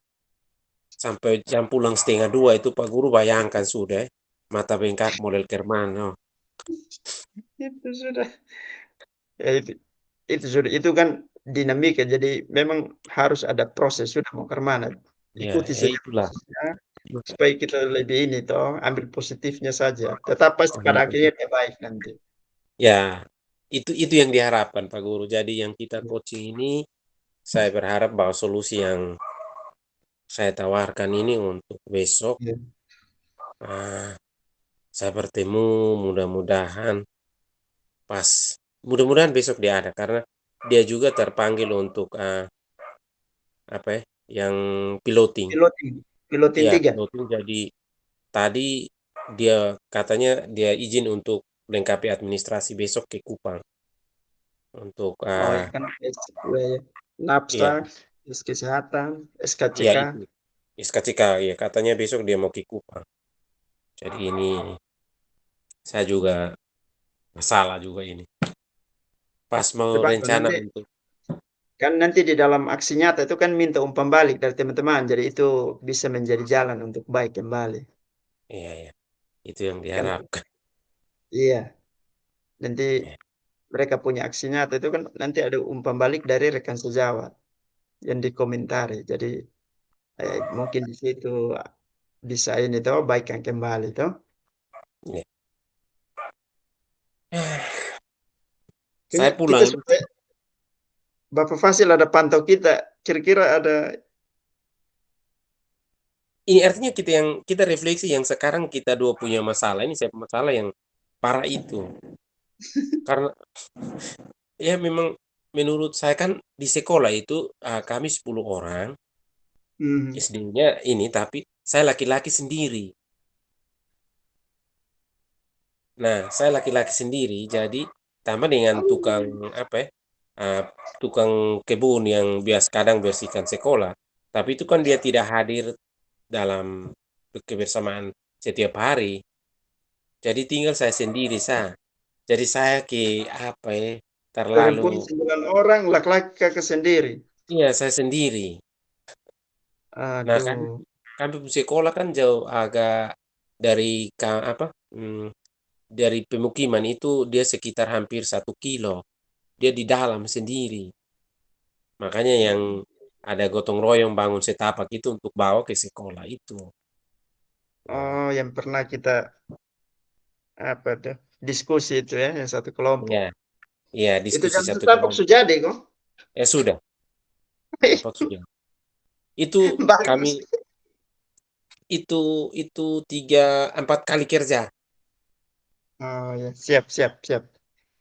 sampai jam pulang 1:30 itu Pak Guru bayangkan sudah mata bengkak model Kerman. Oh. Itu sudah. Ya, itu sudah. Itu kan dinamika. Jadi memang harus ada proses. Sudah mau ke mana? Ya, Ikuti ya saja itulah. prosesnya supaya kita lebih ini toh ambil positifnya saja. Tetap pasti pada akhirnya dia baik nanti. Ya, itu yang diharapkan Pak Guru. Jadi yang kita coaching ini saya berharap bahwa solusi yang saya tawarkan ini untuk besok Iya. ah, saya bertemu mudah-mudahan pas mudah-mudahan besok dia ada karena dia juga terpanggil untuk apa ya yang piloting. Piloting, piloting Iya, 3. piloting jadi tadi dia katanya dia izin untuk lengkapi administrasi besok ke Kupang untuk Oh ya kan SW, NAPSA, iya kesehatan, iya SKCK. itu SKCK ya katanya besok dia mau ke Kupang. Jadi ini saya juga masalah juga ini. Pas mau Coba rencana nanti untuk kan nanti di dalam aksi nyata itu kan minta umpan balik dari teman-teman. Jadi itu bisa menjadi jalan untuk baik kembali. iya ya itu yang Kan diharapkan. iya, nanti Ya, mereka punya aksi nyata itu kan nanti ada umpan balik dari rekan sejawat yang dikomentari. Jadi mungkin di situ bisa ini tuh baikkan kembali tuh. ya. Kayaknya Saya kita pulang ini. supaya Bapak Fasil ada pantau kita. Kira-kira ada. Ini artinya kita refleksi yang sekarang kita dua punya masalah ini saya masalah yang parah itu. Karena ya memang menurut saya kan di sekolah itu kami 10 orang, Hmm. SD-nya ini tapi saya laki-laki sendiri. Nah, saya laki-laki sendiri jadi tambah dengan tukang apa ya? ah, tukang kebun yang biasa kadang bersihkan sekolah. Tapi itu kan dia tidak hadir dalam kebersamaan setiap hari. Jadi tinggal saya sendiri Jadi saya apa ya? Perempuan Terlalu 9 orang, laki-laki kakak sendiri. iya saya sendiri. Nah, kan Aduh. kami sekolah kan jauh agak dari apa? Dari pemukiman itu dia sekitar hampir 1 kilo. Dia di dalam sendiri. Makanya yang ada gotong royong bangun setapak itu untuk bawa ke sekolah itu. Nah, Oh, yang pernah kita apa tuh diskusi itu ya, yang satu kelompok. ya, ya Itu diskusi jam satu setapak kelompok. sudah jadi kok. Sudah, tampak sudah. Itu kami Bagus. itu 3 4 kali kerja Oh ya, siap siap siap.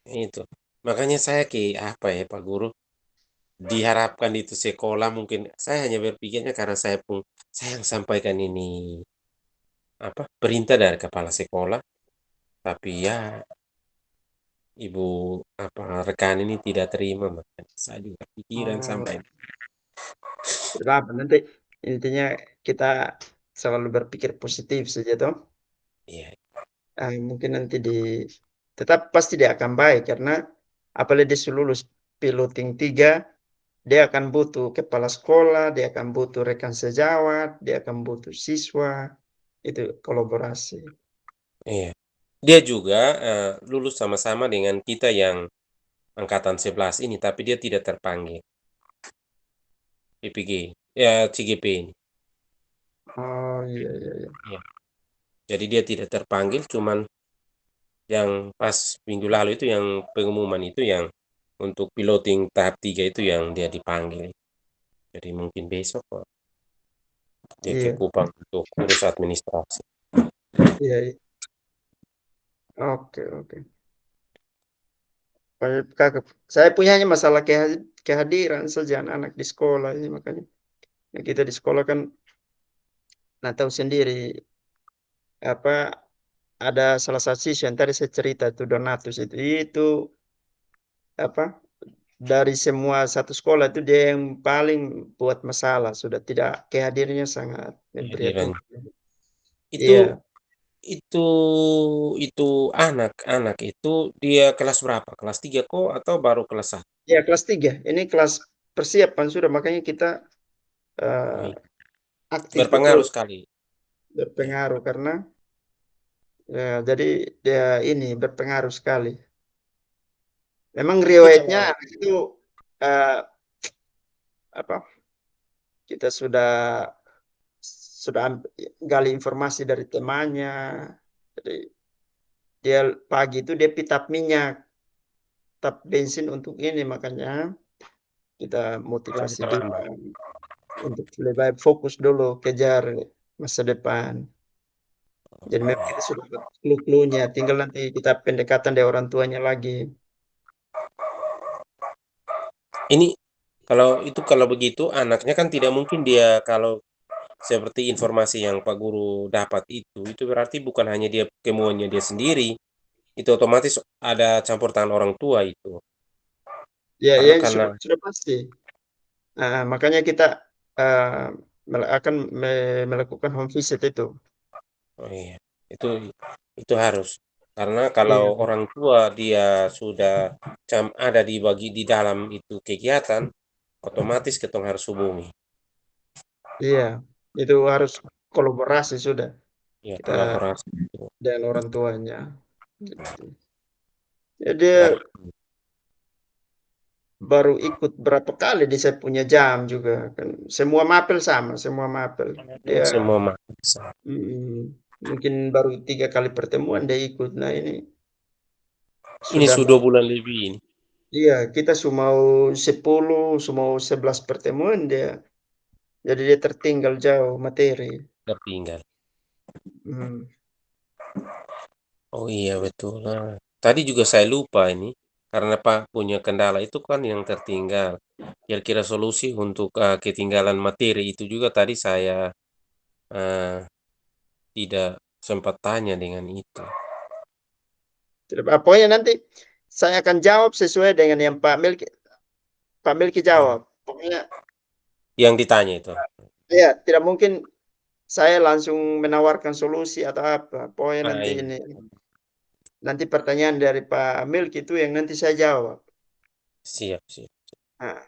itu. Makanya saya apa ya Pak Guru diharapkan itu sekolah mungkin saya hanya berpikirnya karena saya yang sampaikan ini apa perintah dari kepala sekolah tapi ya ibu apa rekan ini tidak terima makanya saya juga pikiran Oh, sampai tidak apa nanti intinya kita selalu berpikir positif saja toh. iya Mungkin nanti tetap pasti dia akan baik karena apalagi dia sudah lulus piloting 3 dia akan butuh kepala sekolah, dia akan butuh rekan sejawat, dia akan butuh siswa, itu kolaborasi. Iya. Dia juga lulus sama-sama dengan kita yang angkatan 11 ini, tapi dia tidak terpanggil PPG, ya CGP ini. Oh, iya iya iya. Iya. Jadi dia tidak terpanggil, cuman yang pas minggu lalu itu yang pengumuman itu yang untuk piloting tahap 3 itu yang dia dipanggil. Jadi mungkin besok kok dia ke Iya, Kupang untuk urus administrasi. iya, iya. Oke, oke. Kakak, saya punya hanya masalah kehadiran saja anak-anak di sekolah ini, makanya ya kita di sekolah kan nah tahu sendiri apa ada salah satu siswa yang tadi saya cerita itu Donatus itu apa dari semua satu sekolah itu dia yang paling buat masalah, sudah tidak kehadirannya sangat Kehadiran. memprihatinkan. Itu Iya, itu itu anak-anak itu dia kelas berapa? Kelas 3 kok atau baru kelas 1? iya kelas 3. Ini kelas persiapan sudah, makanya kita Oh, eee, iya. aktif betul Berpengaruh sekali. Iya. berpengaruh karena jadi dia ini berpengaruh sekali. Memang Itu riwayatnya kalau itu, eee, apa, kita sudah gali informasi dari temannya, jadi dia pagi itu dia pi tap minyak, tap bensin untuk ini, makanya kita lagi motivasi dia terlambat. untuk lebih baik fokus dulu kejar masa depan. Jadi memang kita sudah dapat clue-cluenya, tinggal nanti kita pendekatan dari orang tuanya lagi. Ini kalau begitu anaknya kan tidak mungkin dia kalau seperti informasi yang Pak Guru dapat itu berarti bukan hanya dia kemauannya dia sendiri, itu otomatis ada campur tangan orang tua itu. Ya Karena ya karena sudah pasti. Makanya kita, eee, akan melakukan home visit itu. oh iya, itu itu harus. Karena kalau Iya orang tua dia sudah ada di dalam itu kegiatan, otomatis ketong harus hubungi. iya, itu harus kolaborasi sudah, Ya, kita kolaborasi. dengan orang tuanya, gitu. Ya dia Dan baru ikut berapa kali dia saya punya jam juga kan, semua mapel sama, semua mapel. Dia semua maksa. mungkin baru 3 kali pertemuan dia ikut. Nah ini Ini sudah sudah 2 mau bulan lebih ini, iya, kita su mau 10, su mau 11 pertemuan dia, jadi dia tertinggal jauh materi. tertinggal. Mmm, Oh iya betul. Nah, tadi juga saya lupa ini, karena Pak punya kendala itu kan yang tertinggal. Kira-kira solusi untuk ketinggalan materi itu juga tadi saya eh, tidak sempat tanya dengan itu. tidak apa pokoknya nanti saya akan jawab sesuai dengan yang Pak Melki Hmm. jawab. Pokoknya Yang ditanya itu. iya, tidak mungkin saya langsung menawarkan solusi atau apa. Pokoknya Ah, nanti iya. ini, nanti pertanyaan dari Pak Melki itu yang nanti saya jawab. Siap, siap. Nah,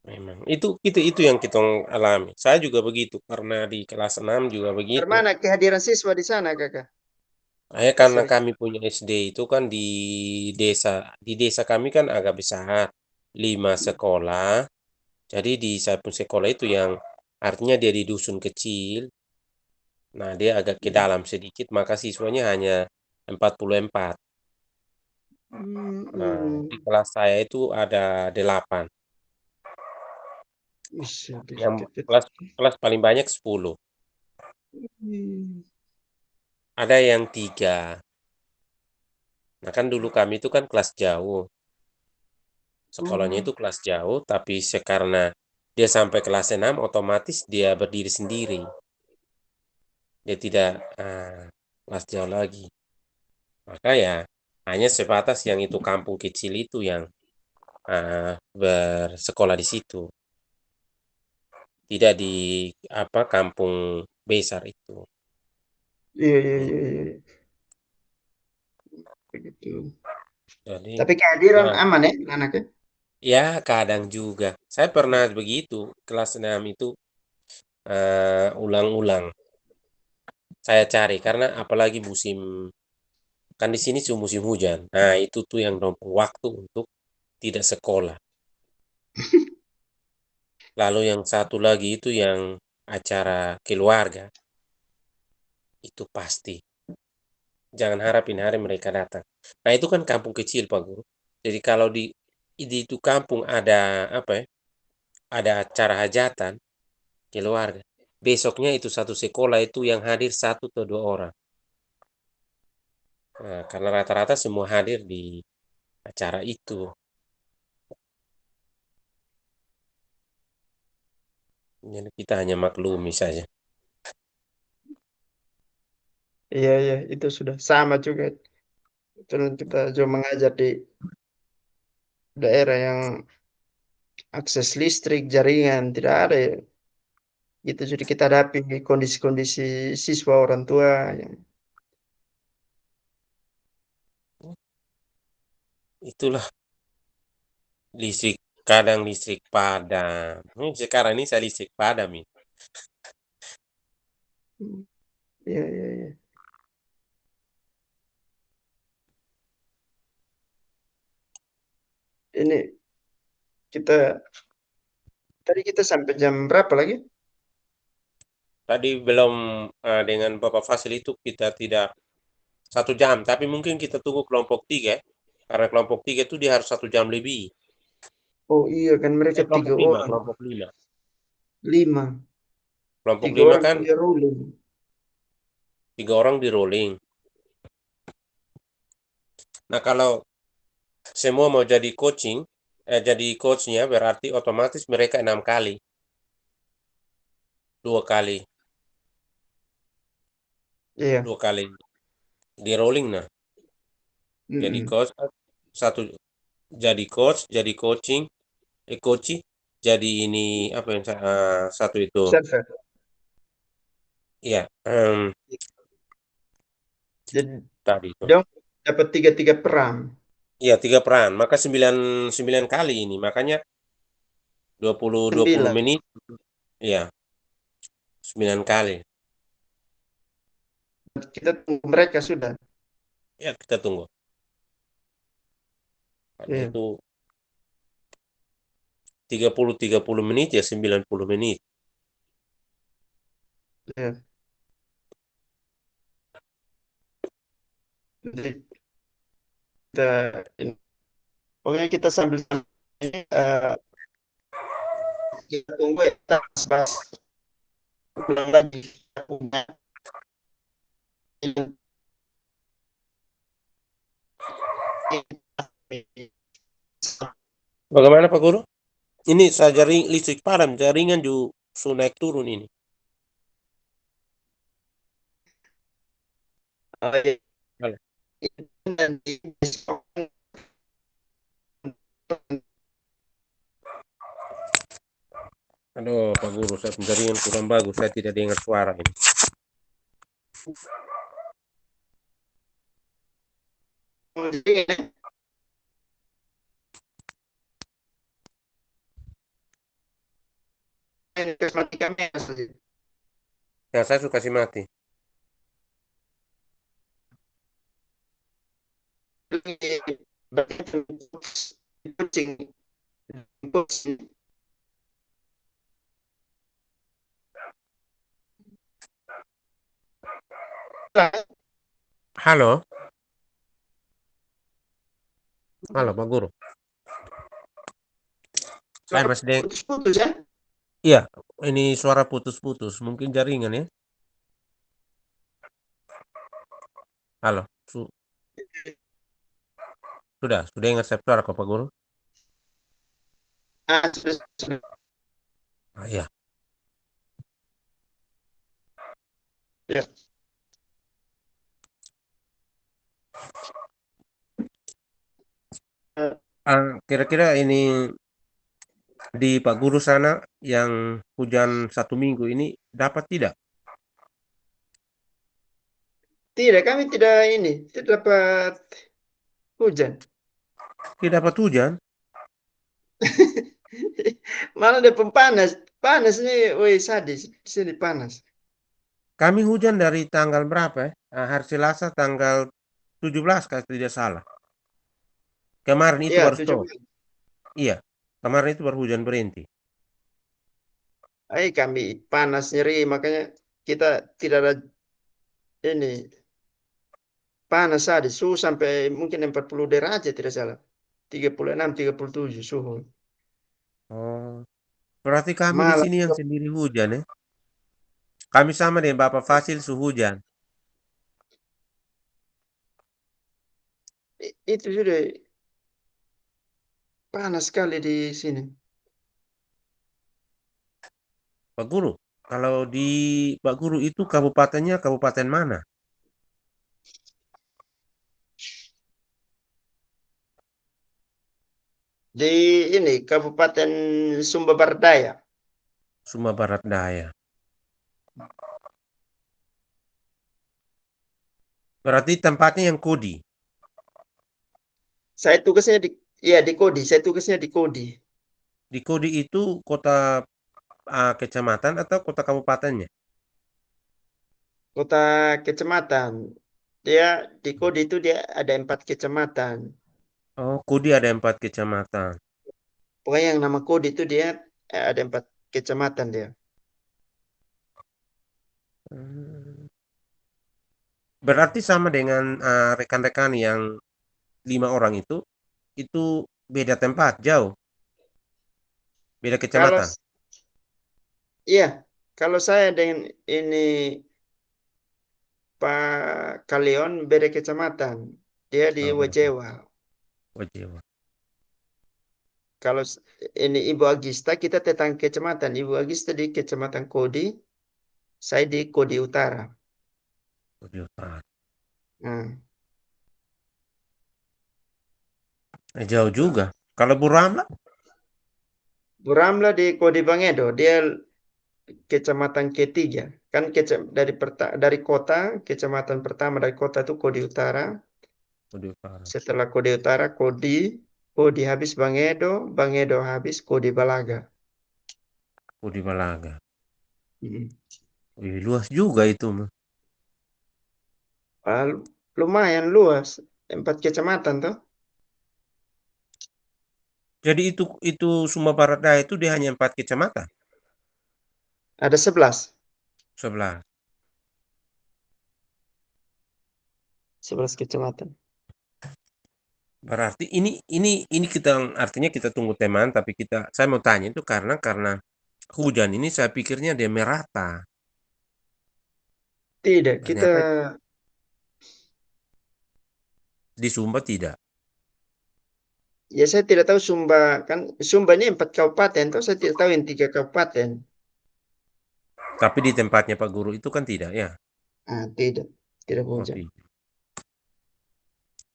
Memang. Itu yang kita alami. Saya juga begitu, karena di kelas 6 juga begitu. bagaimana kehadiran siswa di sana, Kakak? Karena Sering kami punya SD itu kan di desa kami kan agak besar, 5 sekolah. Jadi di saya pun sekolah itu yang artinya dia di dusun kecil, nah dia agak ke mhm, dalam sedikit, maka siswanya hanya 44. Nah, di mhm. kelas saya itu ada 8. Bisa bisa Yang kelas kelas paling banyak 10. mmm, Ada yang 3. Nah kan dulu kami itu kan kelas jauh. Sekolahnya oh, itu kelas jauh, tapi karena dia sampai kelas 6 otomatis dia berdiri sendiri. Dia tidak kelas jauh lagi. Maka ya hanya sebatas yang itu kampung kecil itu yang bersekolah di situ, tidak di kampung besar itu. iya iya Hmm. iya iya, begitu. Jadi, Tapi kehadiran ya, aman ya anaknya? ya kadang juga. Saya pernah begitu, kelas 6 itu ulang-ulang. Saya cari karena apalagi musim kan di sini musim hujan. Nah, itu tuh yang numpuk waktu untuk tidak sekolah. Lalu yang satu lagi itu yang acara keluarga, itu pasti. Jangan harapin hari mereka datang. Nah, itu kan kampung kecil, Pak Guru. Jadi kalau di itu kampung ada apa ya? Ada acara hajatan keluarga. Besoknya itu satu sekolah itu yang hadir satu atau dua orang. Nah, karena rata-rata semua hadir di acara itu. Jadi kita hanya maklumi saja. Iya, iya, itu sudah sama juga. Terus kita juga mengajar di daerah yang akses listrik, jaringan tidak ada ya. Itu jadi kita hadapi kondisi-kondisi siswa orang tua yang Itulah listrik, kadang listrik padam. Sekarang ini saya listrik padam ini. iya, iya, iya. Ini kita tadi kita sampai jam berapa lagi? Tadi belum dengan Bapak Fasil itu kita tidak 1 jam, tapi mungkin kita tunggu kelompok 3 ya. Karena kelompok 3 itu dia harus 1 jam lebih. Oh iya kan mereka Kelompok tiga 5, orang, kelompok 5. 5, Kelompok 3 5 orang kan punya ruling. 3 orang di rolling. Nah, kalau semua mau jadi jadi coachnya berarti otomatis mereka 6 kali. 2 kali, Iya. 2 kali di rolling nah. Jadi Mm-mm. coach satu jadi coach, jadi coaching, jadi ini apa yang satu itu Server. ya Jadi tadi itu. dia dapat tiga peran. Iya 3 peran, maka 9 kali ini, makanya 20 9. menit, iya 9 kali. Kita tunggu mereka sudah. Ya kita tunggu. Karena Iya. itu 30 menit ya 90 menit. Iya. Jadi kita ini, pokoknya kita sambil ini kita tunggu ya kita bahas ulang lagi kita punya ini. Bagaimana Pak Guru? Ini saya jaring listrik padam, jaringan juga naik turun ini. Halo. Nanti besok Aduh Pak Guru, saya jaringan kurang bagus, saya tidak dengar suara ini. mati kamera saja. Ya saya suka kasih mati. Kucing. Halo, halo Pak Guru. Saya masih Putus-putus ya. iya, ini suara putus-putus, mungkin jaringan ya. Halo, sudah ingat saya suara kok Pak Guru? Sudah. Ah, iya. Ya. Kira-kira ini di Pak Guru sana yang hujan 1 minggu ini dapat tidak? Tidak, kami tidak ini, tidak dapat hujan. Tidak dapat hujan. Malah ada panas. Panas nih, woi sadis. Di sini panas. Kami hujan dari tanggal berapa ya? Hari Selasa tanggal 17 kalau tidak salah. Kemarin itu Iya, baru tujuh stop. belas. Iya, kemarin itu baru hujan berhenti. Kami panas nyeri, makanya kita tidak ada ini panas sadis. Suhu sampai mungkin 40 derajat tidak salah. 36, 37 suhu. Oh, berarti kami di Malah sini yang sendiri hujan ya. Kami sama dengan Bapak Fasil hujan. itu sudah panas sekali di sini. Pak Guru, kalau di Pak Guru itu kabupatennya kabupaten mana? Di ini Kabupaten Sumber Barat Daya. Sumba Barat Daya. Berarti tempatnya yang Kodi. Saya tugasnya di ya di Kodi. Saya tugasnya di Kodi. Di Kodi itu kota kecamatan atau kota kabupatennya? Kota kecamatan. Dia di Kodi itu dia ada 4 kecamatan. Oh, Kodi ada 4 kecamatan. Pokoknya yang nama Kodi itu dia ada 4 kecamatan dia. Hmm. Berarti sama dengan rekan-rekan yang 5 orang itu beda tempat, jauh, beda Kalau kecamatan. iya, kalau saya dengan ini Pak Kalion beda kecamatan. Dia di Oh, beda Wajewa. Wajewa. Kalau ini Ibu Agista kita tetangga kecamatan. Ibu Agista di Kecamatan Kodi, saya di Kodi Utara. Kodi Utara. Nah, Jauh juga. Kalau Bu Ramla, Bu Ramla di Kodi Bangedo, dia kecamatan ketiga. Kan dari kota, kecamatan pertama dari kota itu Kodi Utara. Kodi Utara, Setelah Kodi Utara, Kodi habis Bangedo, Bangedo habis Kodi Balaga. Kodi Balaga. Mm. Wih, luas juga itu mah. Ah, lumayan luas, 4 kecamatan tuh. Jadi itu Sumba Barat Daya itu dia hanya 4 kecamatan, Ada 11, 11. 11 kecamatan. Berarti ini kita artinya kita tunggu teman, tapi saya mau tanya itu karena hujan ini saya pikirnya dia merata. Tidak, kita Ternyata di Sumba tidak. ya saya tidak tahu Sumba kan Sumba ini 4 kabupaten, tuh saya tidak tahu yang 3 kabupaten. Tapi di tempatnya Pak Guru itu kan tidak ya. Ah, tidak, tidak Oh, hujan. tidak.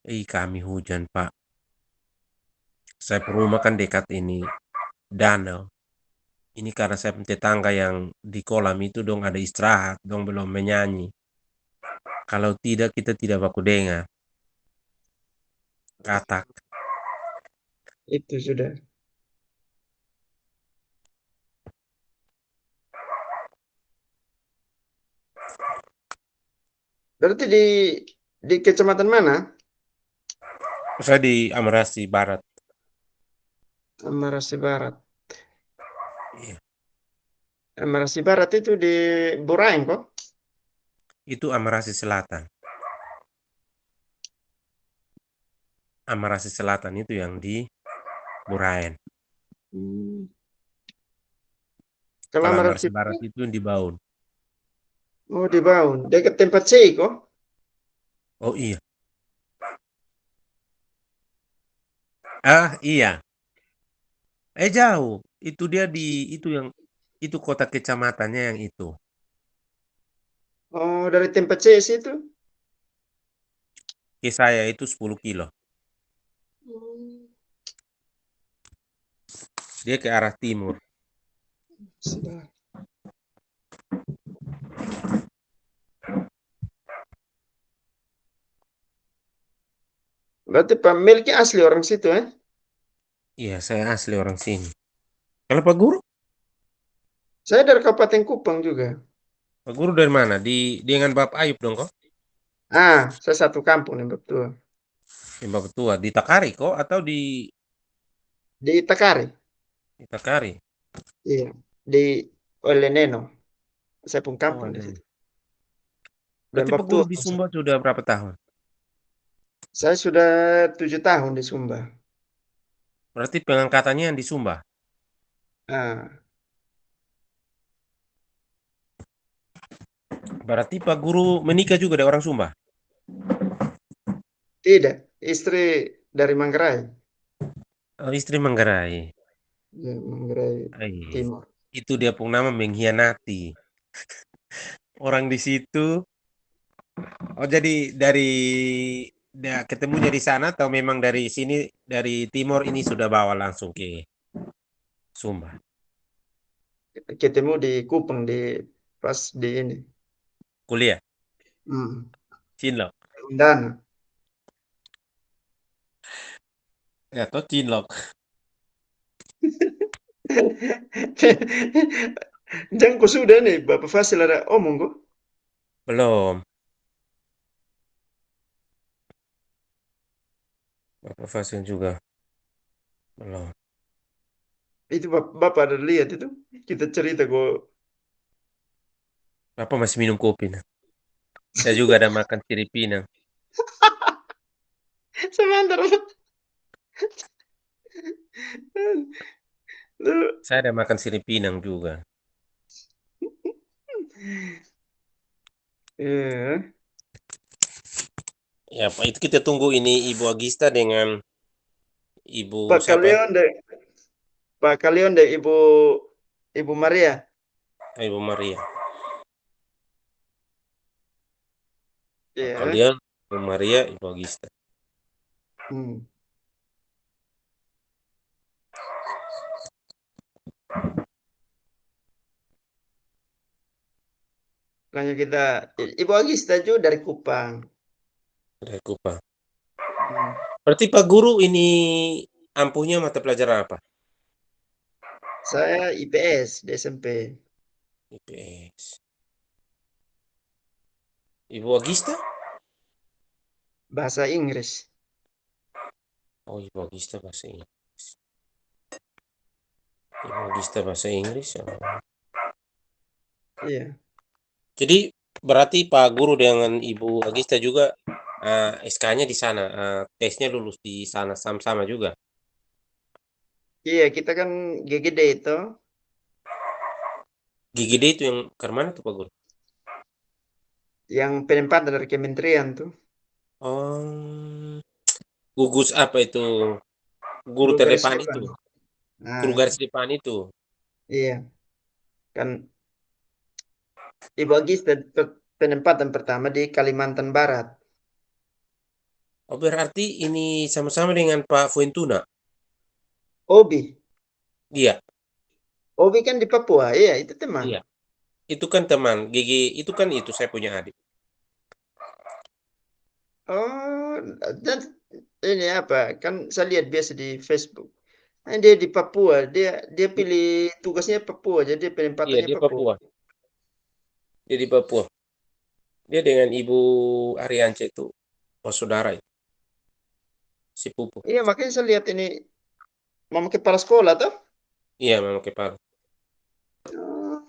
Kami hujan Pak. Saya rumah kan dekat ini danau. Ini karena saya punya tetangga yang di kolam itu dong ada istirahat, dong belum menyanyi. Kalau tidak kita tidak baku dengar. Katak. Itu sudah. Berarti di kecamatan mana? Saya di Amerasi Barat. Amarasi Barat. Iya. Amarasi Barat itu di Buraeng kok. Itu Amerasi Selatan. Amerasi Selatan itu yang di Buraen. Hmm. Kalau Kalau Amarasi Amerasi Barat Barat, itu yang di Baun. oh di Baun, dekat tempat saya kok. Oh iya. Iya. Jauh. Itu dia itu kota kecamatannya yang itu. Oh, dari tempat saya situ. Ke saya itu 10 kilo. Hmm. Dia ke arah timur. Sudah. Berarti pemiliknya asli orang situ, eh? Iya, saya asli orang sini. Kalau Pak Guru? Saya dari Kabupaten Kupang juga. Pak Guru dari mana? Dengan Bapak Ayub dong kok? Saya satu kampung nih, betul. Yang Bapak tua di Takari kok atau Di Takari. di Takari? Iya. Di Oleneno. Saya pun Oh, kampung di ada. situ. Dan Berarti Pak betul. Guru di Sumba sudah berapa tahun? Saya sudah 7 tahun di Sumba. Berarti pengangkatannya yang di Sumba. Ah, Berarti Pak Guru menikah juga dengan orang Sumba. tidak. Istri dari Manggarai. Oh, istri Manggarai. Ya, Manggarai Ai, Timur. itu dia pun nama mengkhianati. Orang di situ. Oh, jadi ketemunya di sana atau memang dari sini dari timur ini sudah bawa langsung ke Sumba. Ketemu di Kupang di pas di ini. Kuliah, Hmm. Cinlok. Undana. Ya, toh Cinlok. Jangko sudah nih, Bapak Fasil ada omong kok. Belum. Bapak Fasil juga belum. Itu Bapak ada lihat itu. Kita cerita kok. Bapak masih minum kopi nah. Saya juga ada makan sirip pinang. Sebentar. Saya ada makan sirip pinang juga. Ya. Ya, Pak, itu kita tunggu ini Ibu Agista dengan Ibu Pak siapa? kalian deh, Pak kalian deh Ibu Maria. Ibu Maria. Ya. Kalian, Ibu Maria, Ibu Agista. Hmm. Makanya kita Ibu Agista juga dari Kupang. Dari Kupang. Hmm. Berarti Pak Guru ini ampuhnya mata pelajaran apa? Saya IPS di SMP. IPS. Ibu Agista? Bahasa Inggris. Oh, Ibu Agista bahasa Inggris. Ibu Agista bahasa Inggris. Oh. Iya. Jadi berarti Pak Guru dengan Ibu Agista juga SK-nya di sana, tesnya lulus di sana sama-sama juga. Iya, kita kan GGD itu GGD itu yang ke mana tuh Pak Guru? yang penempatan dari kementerian tuh. Oh, gugus apa itu? Guru Guru garis terdepan depan. itu, guru Nah, garis depan itu. iya. Kan Ibu Agista penempatan pertama di Kalimantan Barat. Oh, berarti ini sama-sama dengan Pak Fuentuna. Obi. Iya, Obi kan di Papua. Iya, itu teman. iya. Itu kan teman, itu kan itu saya punya adik. Oh, dan ini apa? Kan saya lihat biasa di Facebook. Dia di Papua. Dia pilih tugasnya Papua. Jadi Iya, penempatannya dia Papua. Papua. Dia di Papua. Dia dengan Ibu Ariance itu, oh saudara itu, si Pupu. Iya, makanya saya lihat ini mama kepala sekolah tuh. Iya, memang kepala. Oh,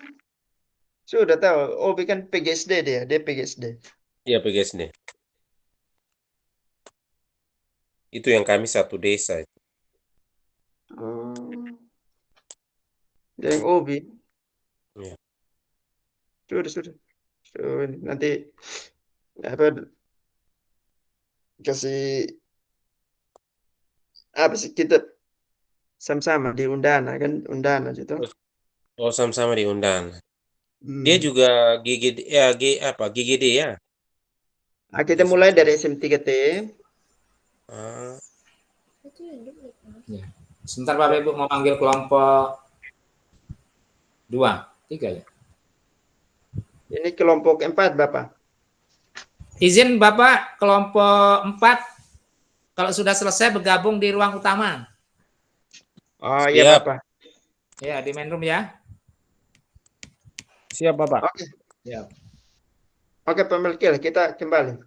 sudah tahu. Obi kan PGSD dia PGSD. Iya, PGSD. Itu yang kami satu desa itu. Oh, dia yang Obi. Iya. Sudah. So, nanti apa kasih apa sih kita sama-sama di Undana kan Undana gitu. Oh, sama-sama diundang. Dia Hmm. juga GGD, ya apa GGD ya. Nah, kita Dia mulai sama-sama. dari SM3T. Ah, Ya. Sebentar Bapak Ibu mau panggil kelompok 2, 3 ya. Ini kelompok 4 Bapak. Izin Bapak kelompok 4 Kalau sudah selesai bergabung di ruang utama. Oh iya Siap. Bapak. Ya, di main room ya. Siap, Bapak. Oke, Ya. oke Pak Melkiel, kita kembali.